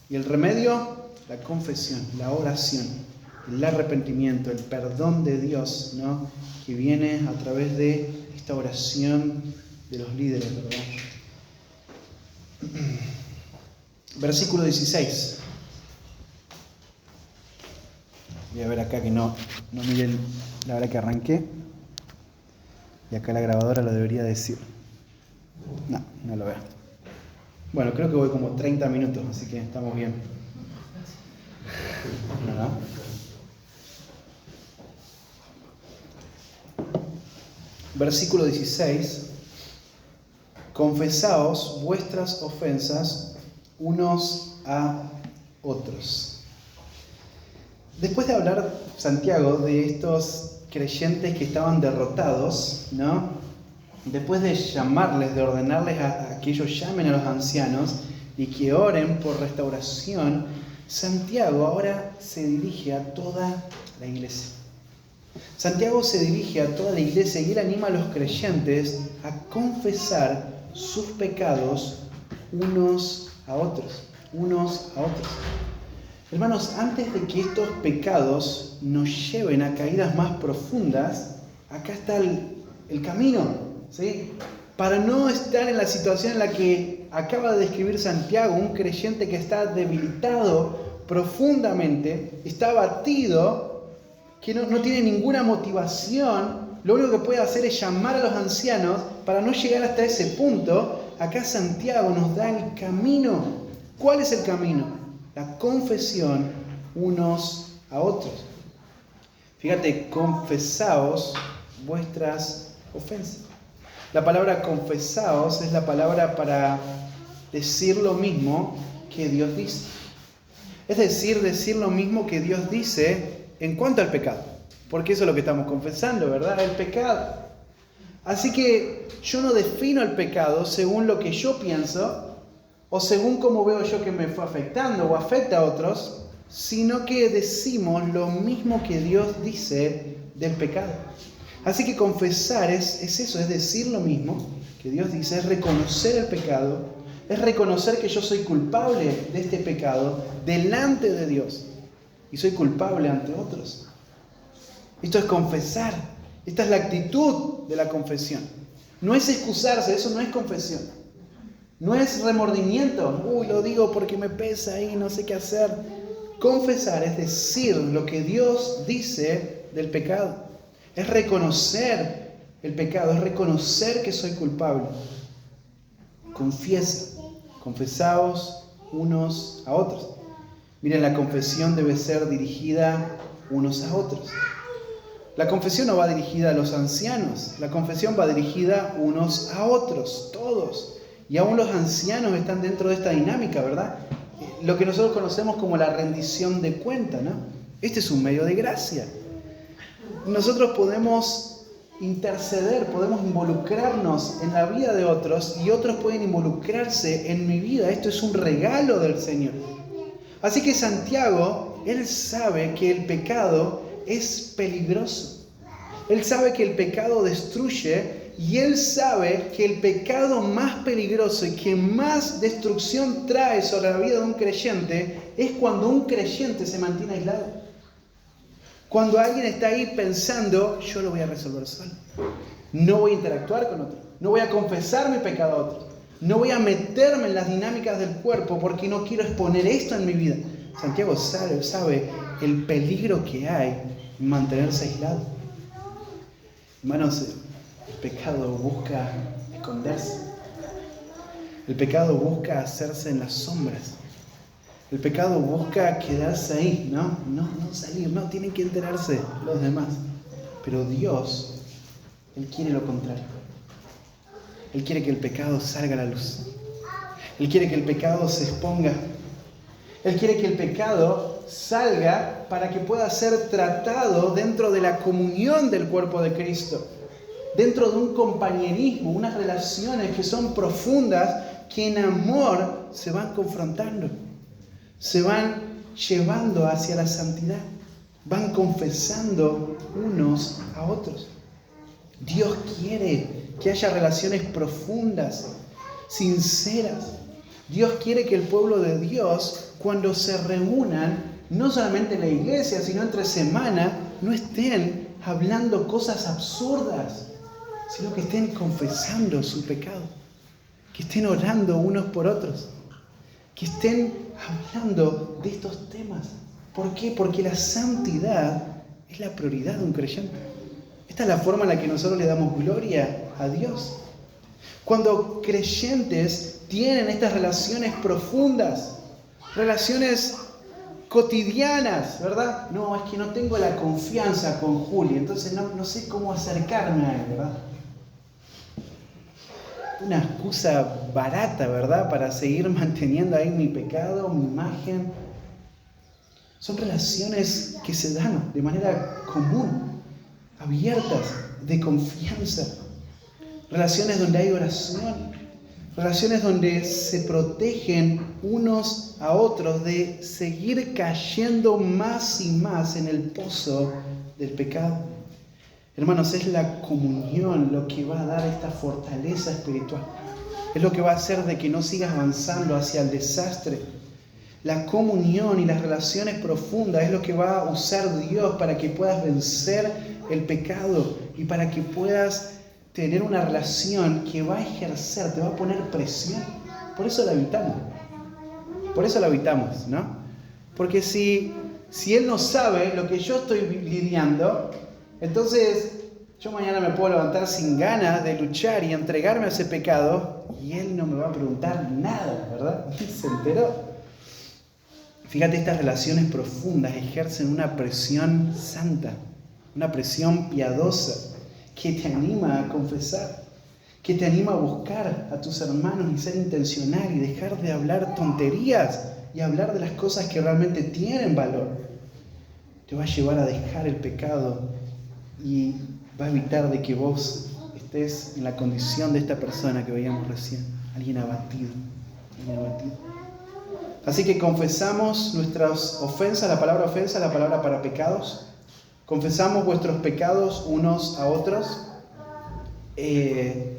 Y el remedio, la confesión, la oración, el arrepentimiento, el perdón de Dios, ¿no? Que viene a través de esta oración de los líderes, ¿verdad? Versículo 16. Voy a ver acá que no miren la hora que arranqué. Y acá la grabadora lo debería decir. No lo veo. Bueno, creo que voy como 30 minutos, así que estamos bien. ¿No? Versículo 16. Confesaos vuestras ofensas unos a otros. Después de hablar Santiago de estos creyentes que estaban derrotados, ¿no? Después de llamarles, de ordenarles a que ellos llamen a los ancianos y que oren por restauración, Santiago ahora se dirige a toda la iglesia. Santiago se dirige a toda la iglesia y él anima a los creyentes a confesar sus pecados unos a otros. Hermanos, antes de que estos pecados nos lleven a caídas más profundas, acá está el camino, ¿sí? Para no estar en la situación en la que acaba de describir Santiago, un creyente que está debilitado profundamente, está abatido, que no tiene ninguna motivación, lo único que puede hacer es llamar a los ancianos para no llegar hasta ese punto. Acá Santiago nos da el camino. ¿Cuál es el camino? La confesión unos a otros. Fíjate, confesaos vuestras ofensas. La palabra confesaos es la palabra para decir lo mismo que Dios dice. Es decir lo mismo que Dios dice en cuanto al pecado. Porque eso es lo que estamos confesando, ¿verdad? El pecado. Así que yo no defino el pecado según lo que yo pienso o según cómo veo yo que me fue afectando o afecta a otros, sino que decimos lo mismo que Dios dice del pecado. Así que confesar es eso, es decir lo mismo que Dios dice, es reconocer el pecado, es reconocer que yo soy culpable de este pecado delante de Dios y soy culpable ante otros. Esto es confesar, esta es la actitud de la confesión. No es excusarse, eso no es confesión. No es remordimiento, lo digo porque me pesa y no sé qué hacer. Confesar es decir lo que Dios dice del pecado. Es reconocer el pecado, es reconocer que soy culpable. Confiesa, confesaos unos a otros. Miren, la confesión debe ser dirigida unos a otros. La confesión no va dirigida a los ancianos, la confesión va dirigida unos a otros, todos. Y aún los ancianos están dentro de esta dinámica, ¿verdad? Lo que nosotros conocemos como la rendición de cuenta, ¿no? Este es un medio de gracia. Nosotros podemos interceder, podemos involucrarnos en la vida de otros y otros pueden involucrarse en mi vida. Esto es un regalo del Señor. Así que Santiago, él sabe que el pecado es peligroso. Él sabe que el pecado destruye y él sabe que el pecado más peligroso y que más destrucción trae sobre la vida de un creyente es cuando un creyente se mantiene aislado. Cuando alguien está ahí pensando, yo lo voy a resolver solo. No voy a interactuar con otro. No voy a confesar mi pecado a otro. No voy a meterme en las dinámicas del cuerpo porque no quiero exponer esto en mi vida. Santiago sabe el peligro que hay en mantenerse aislado. Hermanos, el pecado busca esconderse. El pecado busca hacerse en las sombras. El pecado busca quedarse ahí, no salir, no tienen que enterarse los demás. Pero Dios, Él quiere lo contrario. Él quiere que el pecado salga a la luz. Él quiere que el pecado se exponga. Él quiere que el pecado salga para que pueda ser tratado dentro de la comunión del cuerpo de Cristo, dentro de un compañerismo, unas relaciones que son profundas, que en amor se van confrontando, se van llevando hacia la santidad, van confesando unos a otros. Dios quiere que haya relaciones profundas, sinceras. Dios quiere que el pueblo de Dios, cuando se reúnan, no solamente en la iglesia, sino entre semana, no estén hablando cosas absurdas, sino que estén confesando su pecado, que estén orando unos por otros, que estén hablando de estos temas. ¿Por qué? Porque la santidad es la prioridad de un creyente. Esta es la forma en la que nosotros le damos gloria a Dios. Cuando creyentes tienen estas relaciones profundas, relaciones cotidianas, ¿verdad? No, es que no tengo la confianza con Juli, entonces no sé cómo acercarme a él, ¿verdad? Una excusa barata, ¿verdad? Para seguir manteniendo ahí mi pecado, mi imagen. Son relaciones que se dan de manera común, abiertas, de confianza. Relaciones donde hay oración. Relaciones donde se protegen unos a otros de seguir cayendo más y más en el pozo del pecado. Hermanos, es la comunión lo que va a dar esta fortaleza espiritual. Es lo que va a hacer de que no sigas avanzando hacia el desastre. La comunión y las relaciones profundas es lo que va a usar Dios para que puedas vencer el pecado y para que puedas tener una relación que va a ejercer, te va a poner presión. Por eso la habitamos. Por eso la habitamos, ¿no? Porque si Él no sabe lo que yo estoy lidiando, entonces yo mañana me puedo levantar sin ganas de luchar y entregarme a ese pecado y Él no me va a preguntar nada, ¿verdad? Se enteró. Fíjate, estas relaciones profundas ejercen una presión santa, una presión piadosa, que te anima a confesar, que te anima a buscar a tus hermanos y ser intencional y dejar de hablar tonterías y hablar de las cosas que realmente tienen valor. Te va a llevar a dejar el pecado y va a evitar de que vos estés en la condición de esta persona que veíamos recién, alguien abatido. Así que confesamos nuestras ofensas, la palabra ofensa, la palabra para pecados. Confesamos vuestros pecados unos a otros. Este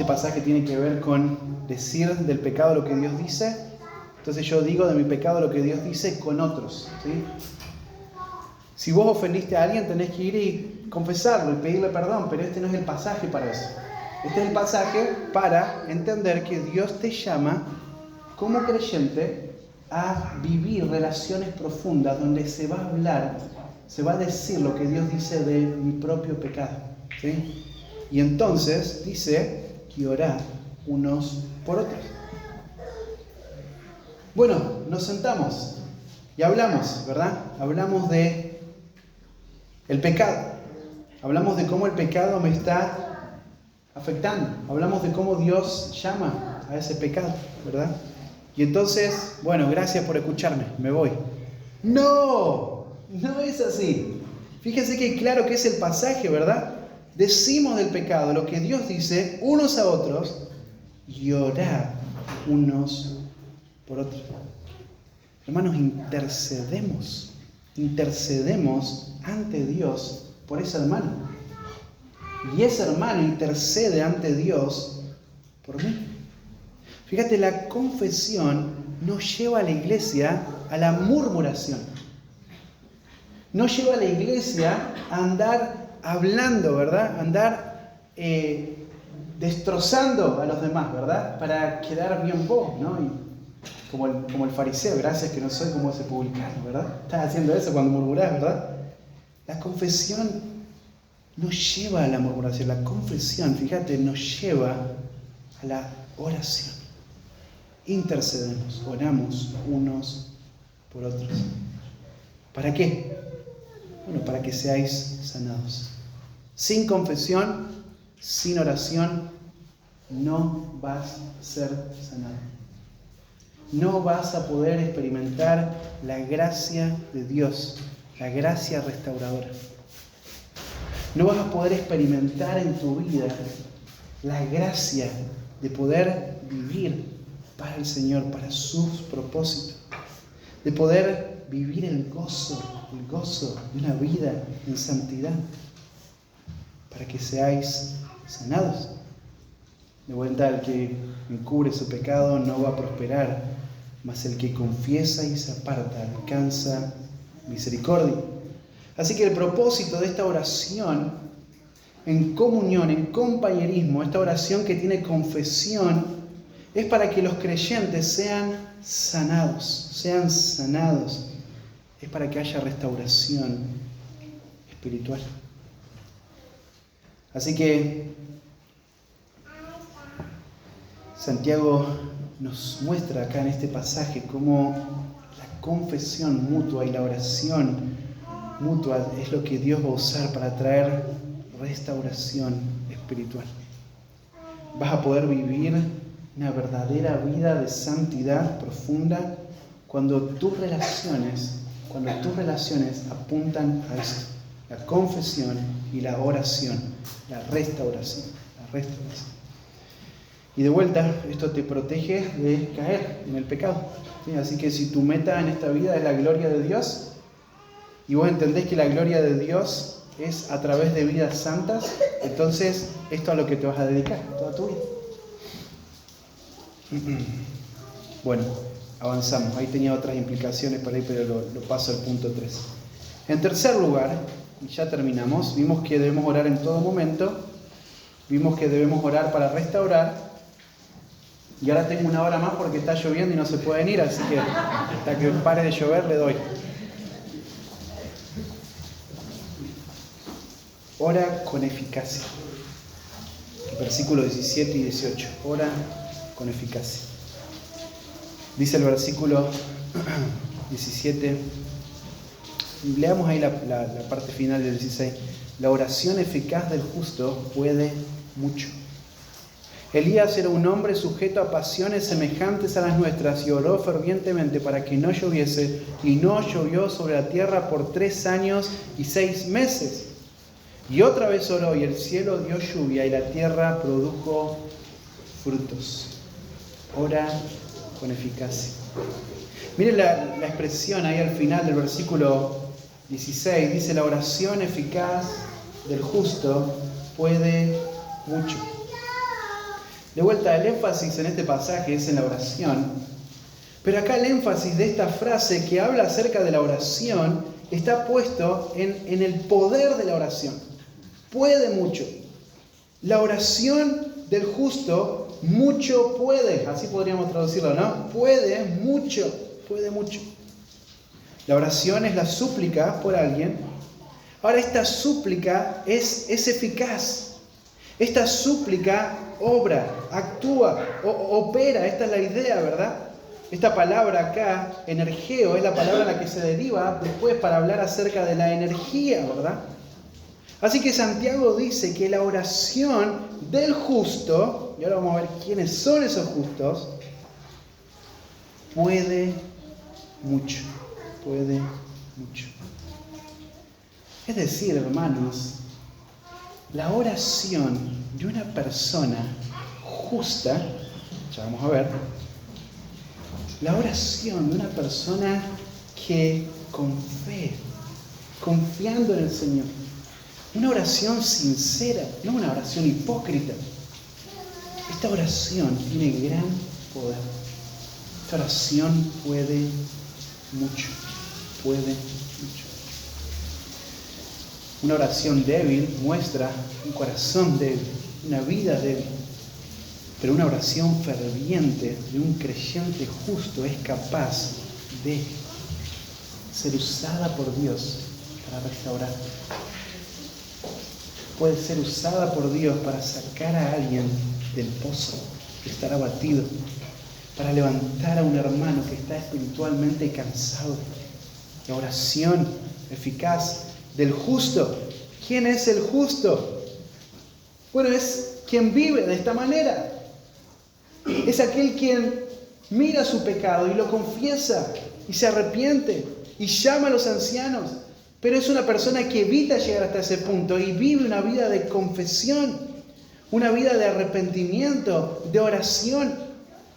pasaje tiene que ver con decir del pecado lo que Dios dice. Entonces yo digo de mi pecado lo que Dios dice con otros, ¿sí? Si vos ofendiste a alguien, tenés que ir y confesarlo y pedirle perdón, pero este no es el pasaje para eso. Este es el pasaje para entender que Dios te llama como creyente a vivir relaciones profundas donde se va a hablar, se va a decir lo que Dios dice de mi propio pecado, ¿sí? Y entonces dice que orad unos por otros. Bueno, nos sentamos y hablamos, ¿verdad? Hablamos de el pecado. Hablamos de cómo el pecado me está afectando. Hablamos de cómo Dios llama a ese pecado, ¿verdad? Y entonces, bueno, gracias por escucharme, me voy. No es así. Fíjense que claro que es el pasaje, ¿verdad? Decimos del pecado lo que Dios dice unos a otros y orad unos por otros. Hermanos, intercedemos ante Dios por ese hermano. Y ese hermano intercede ante Dios por mí. Fíjate, la confesión nos lleva a la iglesia a la murmuración. No lleva a la iglesia a andar hablando, ¿verdad? Andar destrozando a los demás, ¿verdad? Para quedar bien vos, ¿no? Y como el fariseo, gracias que no soy como ese publicano, ¿verdad? Estás haciendo eso cuando murmurás, ¿verdad? La confesión nos lleva a la murmuración. La confesión, fíjate, nos lleva a la oración. Intercedemos, oramos unos por otros. ¿Para qué? Bueno, para que seáis sanados. Sin confesión, sin oración, no vas a ser sanado. no vas a poder experimentar la gracia de Dios, la gracia restauradora. No vas a poder experimentar en tu vida la gracia de poder vivir para el Señor, para sus propósitos, de poder vivir el gozo de una vida en santidad, para que seáis sanados. De vuelta, el que encubre su pecado no va a prosperar, mas el que confiesa y se aparta alcanza misericordia. Así que el propósito de esta oración en comunión, en compañerismo, esta oración que tiene confesión, es para que los creyentes sean sanados, es para que haya restauración espiritual. Así que Santiago nos muestra acá en este pasaje cómo la confesión mutua y la oración mutua es lo que Dios va a usar para traer restauración espiritual. Vas a poder vivir una verdadera vida de santidad profunda cuando tus relaciones apuntan a esto: la confesión y la oración, la restauración. Y de vuelta, esto te protege de caer en el pecado. ¿Sí? Así que si tu meta en esta vida es la gloria de Dios, y vos entendés que la gloria de Dios es a través de vidas santas, entonces esto es a lo que te vas a dedicar toda tu vida. Bueno, avanzamos. Ahí tenía otras implicaciones por ahí, pero lo paso al punto 3. En tercer lugar, y ya terminamos, vimos que debemos orar en todo momento, vimos que debemos orar para restaurar, y ahora tengo una hora más porque está lloviendo y no se pueden ir, así que hasta que pare de llover le doy. Ora con eficacia. Versículos 17 y 18. Ora con eficacia. Dice el versículo 17. Leamos ahí la parte final del 16. La oración eficaz del justo puede mucho. Elías era un hombre sujeto a pasiones semejantes a las nuestras y oró fervientemente para que no lloviese, y no llovió sobre la tierra por 3 años y 6 meses. Y otra vez oró, y el cielo dio lluvia, y la tierra produjo frutos. Ora con eficacia. Miren la expresión ahí al final del versículo 16. Dice: la oración eficaz del justo puede mucho. De vuelta, el énfasis en este pasaje es en la oración. Pero acá el énfasis de esta frase que habla acerca de la oración está puesto en el poder de la oración. Puede mucho. La oración del justo mucho puede. Así podríamos traducirlo, ¿no? Puede mucho. La oración es la súplica por alguien. Ahora, esta súplica es eficaz. Esta súplica obra, actúa, opera. Esta es la idea, ¿verdad? Esta palabra acá, energeo, es la palabra en la que se deriva después para hablar acerca de la energía, ¿verdad? Así que Santiago dice que la oración del justo, y ahora vamos a ver quiénes son esos justos, puede mucho. Es decir, hermanos, la oración de una persona justa, ya vamos a ver, la oración de una persona que con fe, confiando en el Señor, una oración sincera, no una oración hipócrita. Esta oración tiene gran poder. Esta oración puede mucho. Una oración débil muestra un corazón débil, una vida débil. Pero una oración ferviente de un creyente justo es capaz de ser usada por Dios para restaurar. Puede ser usada por Dios para sacar a alguien del pozo que estará abatido, para levantar a un hermano que está espiritualmente cansado. La oración eficaz del justo. ¿Quién es el justo? Bueno, es quien vive de esta manera. Es aquel quien mira su pecado y lo confiesa y se arrepiente y llama a los ancianos. Pero es una persona que evita llegar hasta ese punto y vive una vida de confesión, una vida de arrepentimiento, de oración.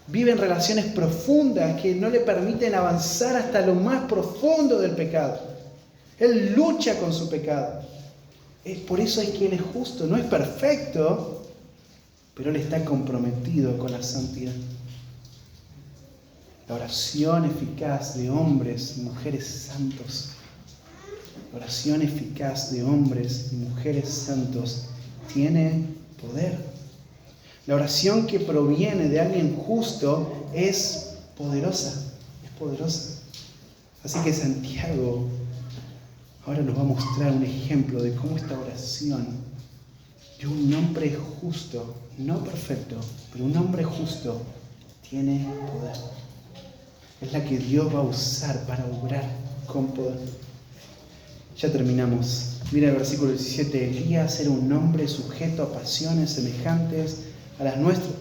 Vive en relaciones profundas que no le permiten avanzar hasta lo más profundo del pecado. Él lucha con su pecado. Por eso es que Él es justo. No es perfecto, pero Él está comprometido con la santidad. La oración eficaz de hombres y mujeres santos. La oración eficaz de hombres y mujeres santos tiene poder. La oración que proviene de alguien justo es poderosa. Es poderosa. Así que Santiago ahora nos va a mostrar un ejemplo de cómo esta oración de un hombre justo, no perfecto, pero un hombre justo, tiene poder. Es la que Dios va a usar para obrar con poder. Ya terminamos. Mira el versículo 17. Elías era un hombre sujeto a pasiones semejantes a las nuestras.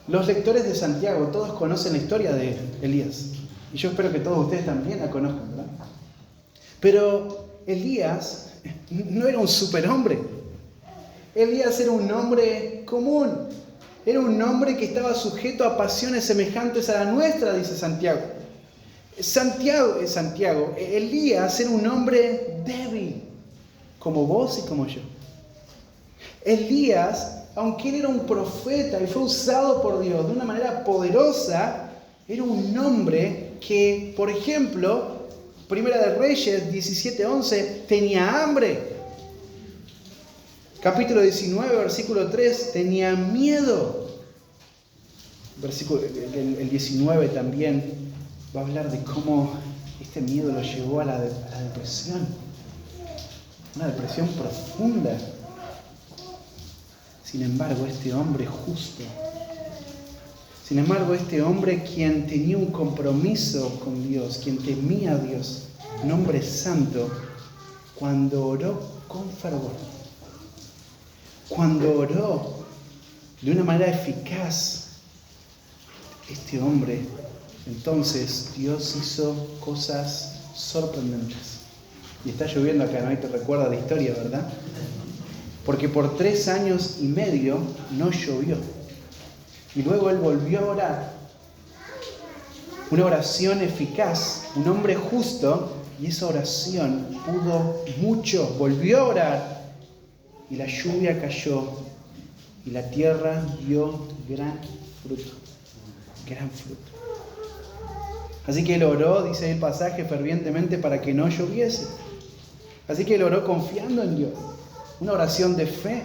Los lectores de Santiago, todos conocen la historia de Elías. Y yo espero que todos ustedes también la conozcan, ¿verdad? Pero Elías no era un superhombre. Elías era un hombre común. Era un hombre que estaba sujeto a pasiones semejantes a la nuestra, dice Santiago. Elías era un hombre débil, como vos y como yo. Elías, aunque él era un profeta y fue usado por Dios de una manera poderosa, era un hombre que, por ejemplo, Primera de Reyes 17:11, tenía hambre. Capítulo 19, versículo 3, tenía miedo. El 19 también va a hablar de cómo este miedo lo llevó a la depresión. Una depresión profunda. Sin embargo, este hombre justo, este hombre quien tenía un compromiso con Dios, quien temía a Dios, un hombre santo, cuando oró con fervor, cuando oró de una manera eficaz, este hombre, entonces Dios hizo cosas sorprendentes. Y está lloviendo acá, ¿no? Y te recuerda la historia, ¿verdad? Porque por 3 años y medio no llovió. Y luego él volvió a orar. Una oración eficaz, un hombre justo, y esa oración pudo mucho. Volvió a orar y la lluvia cayó y la tierra dio gran fruto. Gran fruto. Así que él oró, dice el pasaje, fervientemente para que no lloviese. Así que él oró confiando en Dios. Una oración de fe,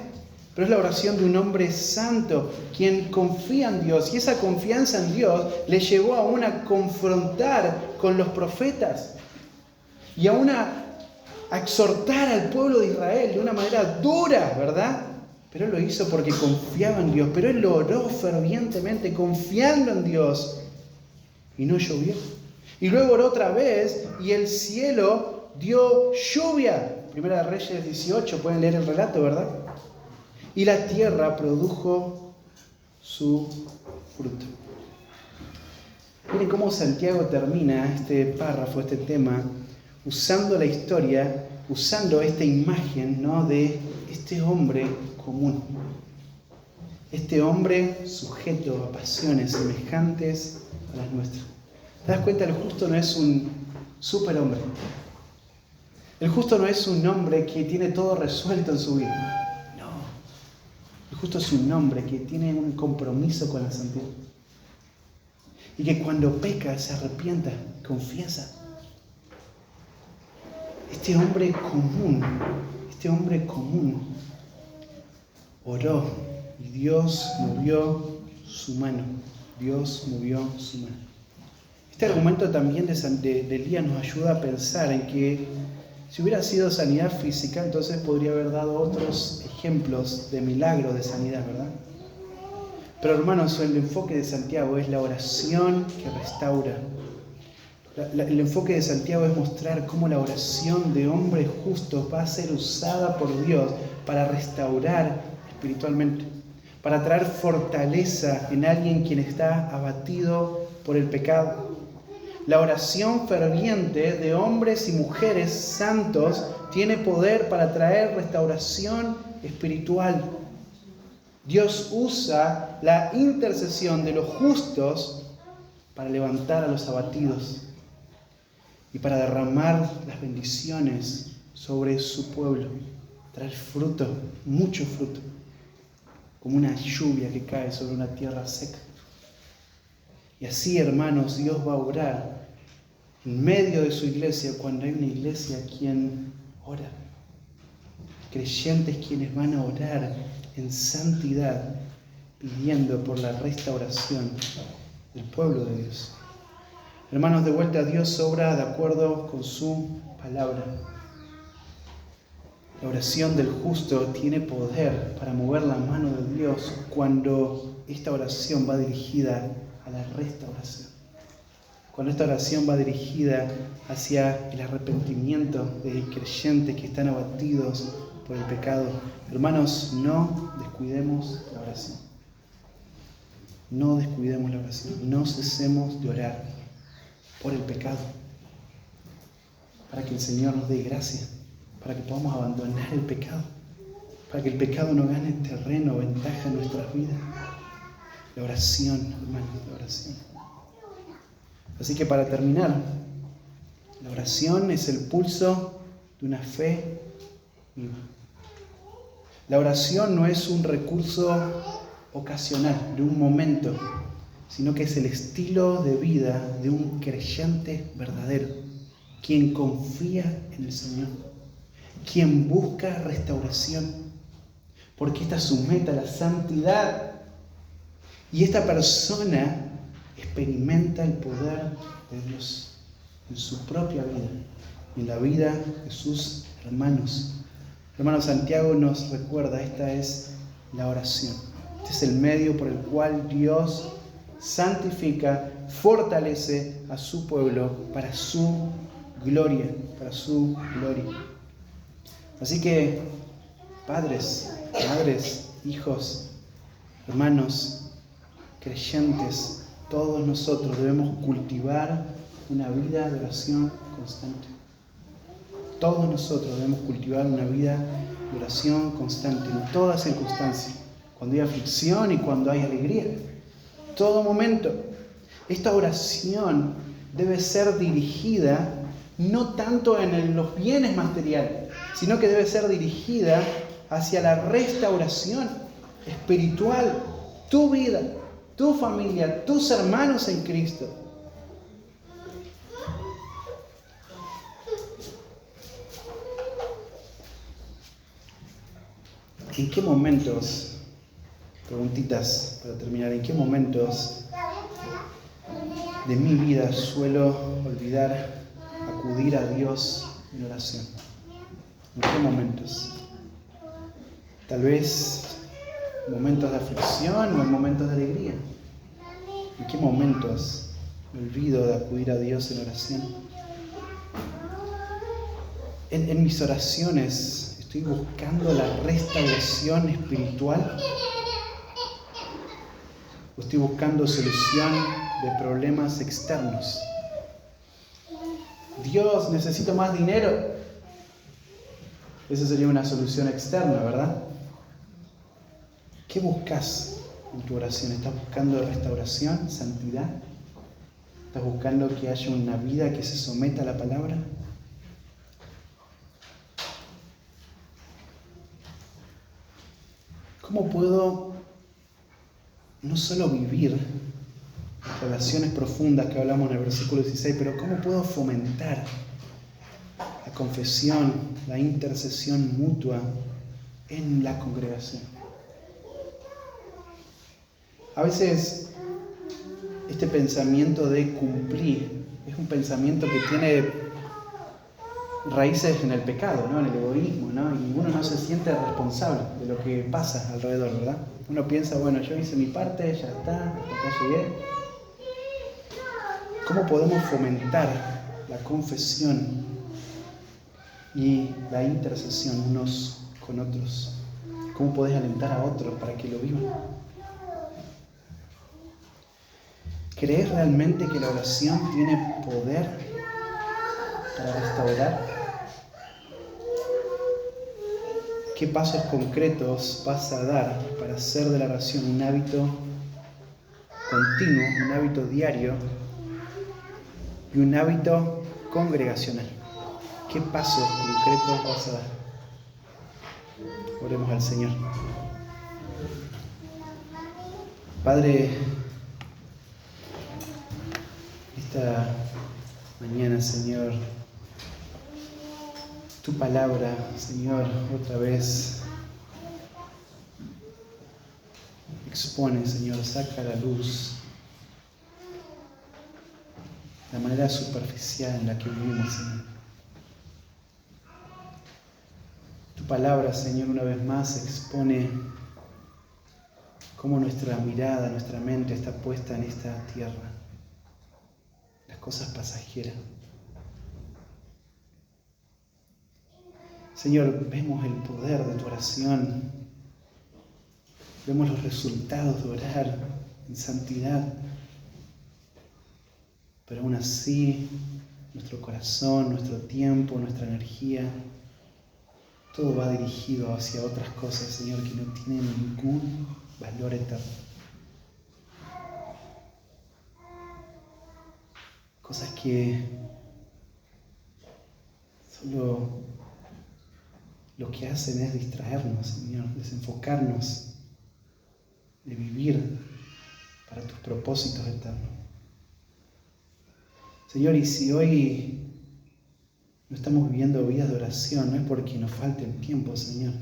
pero es la oración de un hombre santo, quien confía en Dios. Y esa confianza en Dios le llevó aún a confrontar con los profetas y aún a exhortar al pueblo de Israel de una manera dura, ¿verdad? Pero él lo hizo porque confiaba en Dios. Pero él lo oró fervientemente, confiando en Dios, y no llovió. Y luego oró otra vez y el cielo dio lluvia. Primera de Reyes 18, pueden leer el relato, ¿verdad? Y la tierra produjo su fruto. Miren cómo Santiago termina este párrafo, este tema, usando la historia, usando esta imagen, ¿no?, de este hombre común. Este hombre sujeto a pasiones semejantes a las nuestras. ¿Te das cuenta? El justo no es un superhombre. El justo no es un hombre que tiene todo resuelto en su vida. No. El justo es un hombre que tiene un compromiso con la santidad. Y que cuando peca se arrepienta, confiesa. Este hombre común oró y Dios movió su mano. Dios movió su mano. Este argumento también de Elías nos ayuda a pensar en que si hubiera sido sanidad física, entonces podría haber dado otros ejemplos de milagro de sanidad, ¿verdad? Pero hermanos, el enfoque de Santiago es la oración que restaura. El enfoque de Santiago es mostrar cómo la oración de hombres justos va a ser usada por Dios para restaurar espiritualmente, para traer fortaleza en alguien quien está abatido por el pecado. La oración ferviente de hombres y mujeres santos tiene poder para traer restauración espiritual. Dios usa la intercesión de los justos para levantar a los abatidos y para derramar las bendiciones sobre su pueblo, traer fruto, mucho fruto, como una lluvia que cae sobre una tierra seca. Y así, hermanos, Dios va a orar en medio de su iglesia, cuando hay una iglesia quien ora. Creyentes quienes van a orar en santidad, pidiendo por la restauración del pueblo de Dios. Hermanos, de vuelta, Dios obra de acuerdo con su palabra. La oración del justo tiene poder para mover la mano de Dios cuando esta oración va dirigida a la restauración. Cuando esta oración va dirigida hacia el arrepentimiento de creyentes que están abatidos por el pecado. Hermanos, no descuidemos la oración. No descuidemos la oración. No cesemos de orar por el pecado, para que el Señor nos dé gracia, para que podamos abandonar el pecado, para que el pecado no gane terreno, ventaja en nuestras vidas. La oración, hermanos, la oración. Así que para terminar, la oración es el pulso de una fe viva. La oración no es un recurso ocasional, de un momento, sino que es el estilo de vida de un creyente verdadero, quien confía en el Señor, quien busca restauración, porque esta es su meta, la santidad. Y esta persona experimenta el poder de Dios en su propia vida y en la vida de sus hermanos. Hermano Santiago nos recuerda, esta es la oración. Este es el medio por el cual Dios santifica, fortalece a su pueblo para su gloria, para su gloria. Así que, padres, madres, hijos, hermanos, creyentes, todos nosotros debemos cultivar una vida de oración constante. Todos nosotros debemos cultivar una vida de oración constante en todas circunstancias, cuando hay aflicción y cuando hay alegría. Todo momento. Esta oración debe ser dirigida no tanto en los bienes materiales, sino que debe ser dirigida hacia la restauración espiritual, tu vida, tu familia, tus hermanos en Cristo. ¿En qué momentos, preguntitas para terminar, en qué momentos de mi vida suelo olvidar acudir a Dios en oración? ¿En qué momentos? Tal vez en momentos de aflicción o en momentos de alegría. ¿En qué momentos me olvido de acudir a Dios en oración? En mis oraciones estoy buscando la restauración espiritual o estoy buscando solución de problemas externos. Dios, necesito más dinero. Esa sería una solución externa, ¿verdad? ¿Qué buscas en tu oración? ¿Estás buscando restauración, santidad? ¿Estás buscando que haya una vida que se someta a la palabra? ¿Cómo puedo no solo vivir relaciones profundas que hablamos en el versículo 16, pero cómo puedo fomentar la confesión, la intercesión mutua en la congregación? A veces este pensamiento de cumplir es un pensamiento que tiene raíces en el pecado, ¿no? En el egoísmo, ¿no? Y uno no se siente responsable de lo que pasa alrededor, ¿verdad? Uno piensa, bueno, yo hice mi parte, ya está, hasta acá llegué. ¿Cómo podemos fomentar la confesión y la intercesión unos con otros? ¿Cómo podés alentar a otros para que lo vivan? ¿Crees realmente que la oración tiene poder para restaurar? ¿Qué pasos concretos vas a dar para hacer de la oración un hábito continuo, un hábito diario y un hábito congregacional? ¿Qué pasos concretos vas a dar? Oremos al Señor. Padre, esta mañana, Señor, tu palabra, Señor, otra vez expone, Señor, saca a la luz la manera superficial en la que vivimos, Señor. Tu palabra, Señor, una vez más expone cómo nuestra mirada, nuestra mente está puesta en esta tierra, las cosas pasajeras. Señor, vemos el poder de tu oración, vemos los resultados de orar en santidad, pero aún así nuestro corazón, nuestro tiempo, nuestra energía, todo va dirigido hacia otras cosas, Señor, que no tienen ningún valor eterno. Cosas que solo lo que hacen es distraernos, Señor, desenfocarnos de vivir para tus propósitos eternos. Señor, y si hoy no estamos viviendo vidas de oración, no es porque nos falte el tiempo, Señor,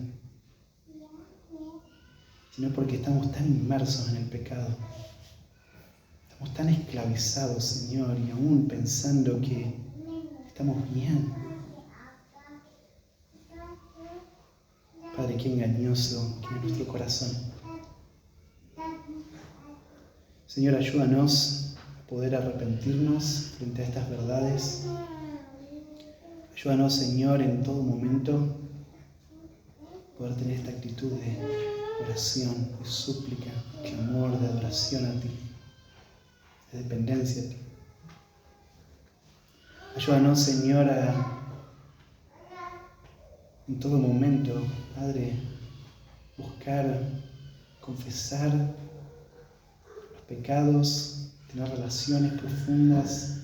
sino porque estamos tan inmersos en el pecado. Estamos tan esclavizados, Señor, y aún pensando que estamos bien. Padre, qué engañoso que es nuestro corazón. Señor, ayúdanos a poder arrepentirnos frente a estas verdades. Ayúdanos, Señor, en todo momento poder tener esta actitud de oración, de súplica, de clamor, de adoración a ti, de dependencia a ti. Ayúdanos, Señor, a en todo momento, Padre, buscar, confesar los pecados, tener relaciones profundas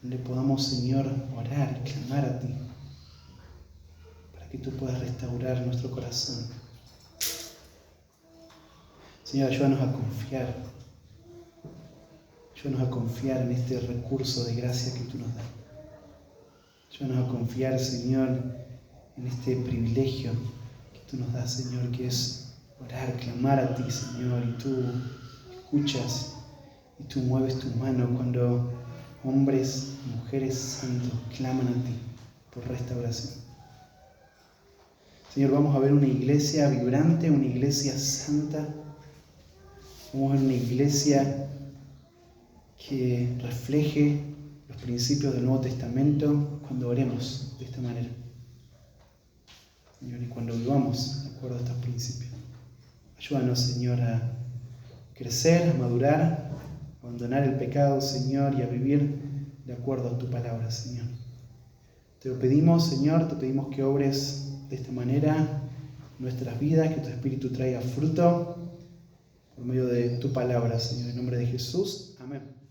donde podamos, Señor, orar y clamar a ti para que tú puedas restaurar nuestro corazón. Señor, ayúdanos a confiar. Ayúdanos a confiar en este recurso de gracia que tú nos das. Ayúdanos a confiar, Señor, en este privilegio que tú nos das, Señor, que es orar, clamar a ti, Señor, y tú escuchas y tú mueves tu mano cuando hombres y mujeres santos claman a ti por restauración. Señor, vamos a ver una iglesia vibrante, una iglesia santa, vamos a ver una iglesia que refleje los principios del Nuevo Testamento cuando oremos de esta manera. Señor, y cuando vivamos de acuerdo a estos principios. Ayúdanos, Señor, a crecer, a madurar, a abandonar el pecado, Señor, y a vivir de acuerdo a tu palabra, Señor. Te lo pedimos, Señor, te pedimos que obres de esta manera en nuestras vidas, que tu Espíritu traiga fruto por medio de tu palabra, Señor. En nombre de Jesús. Amén.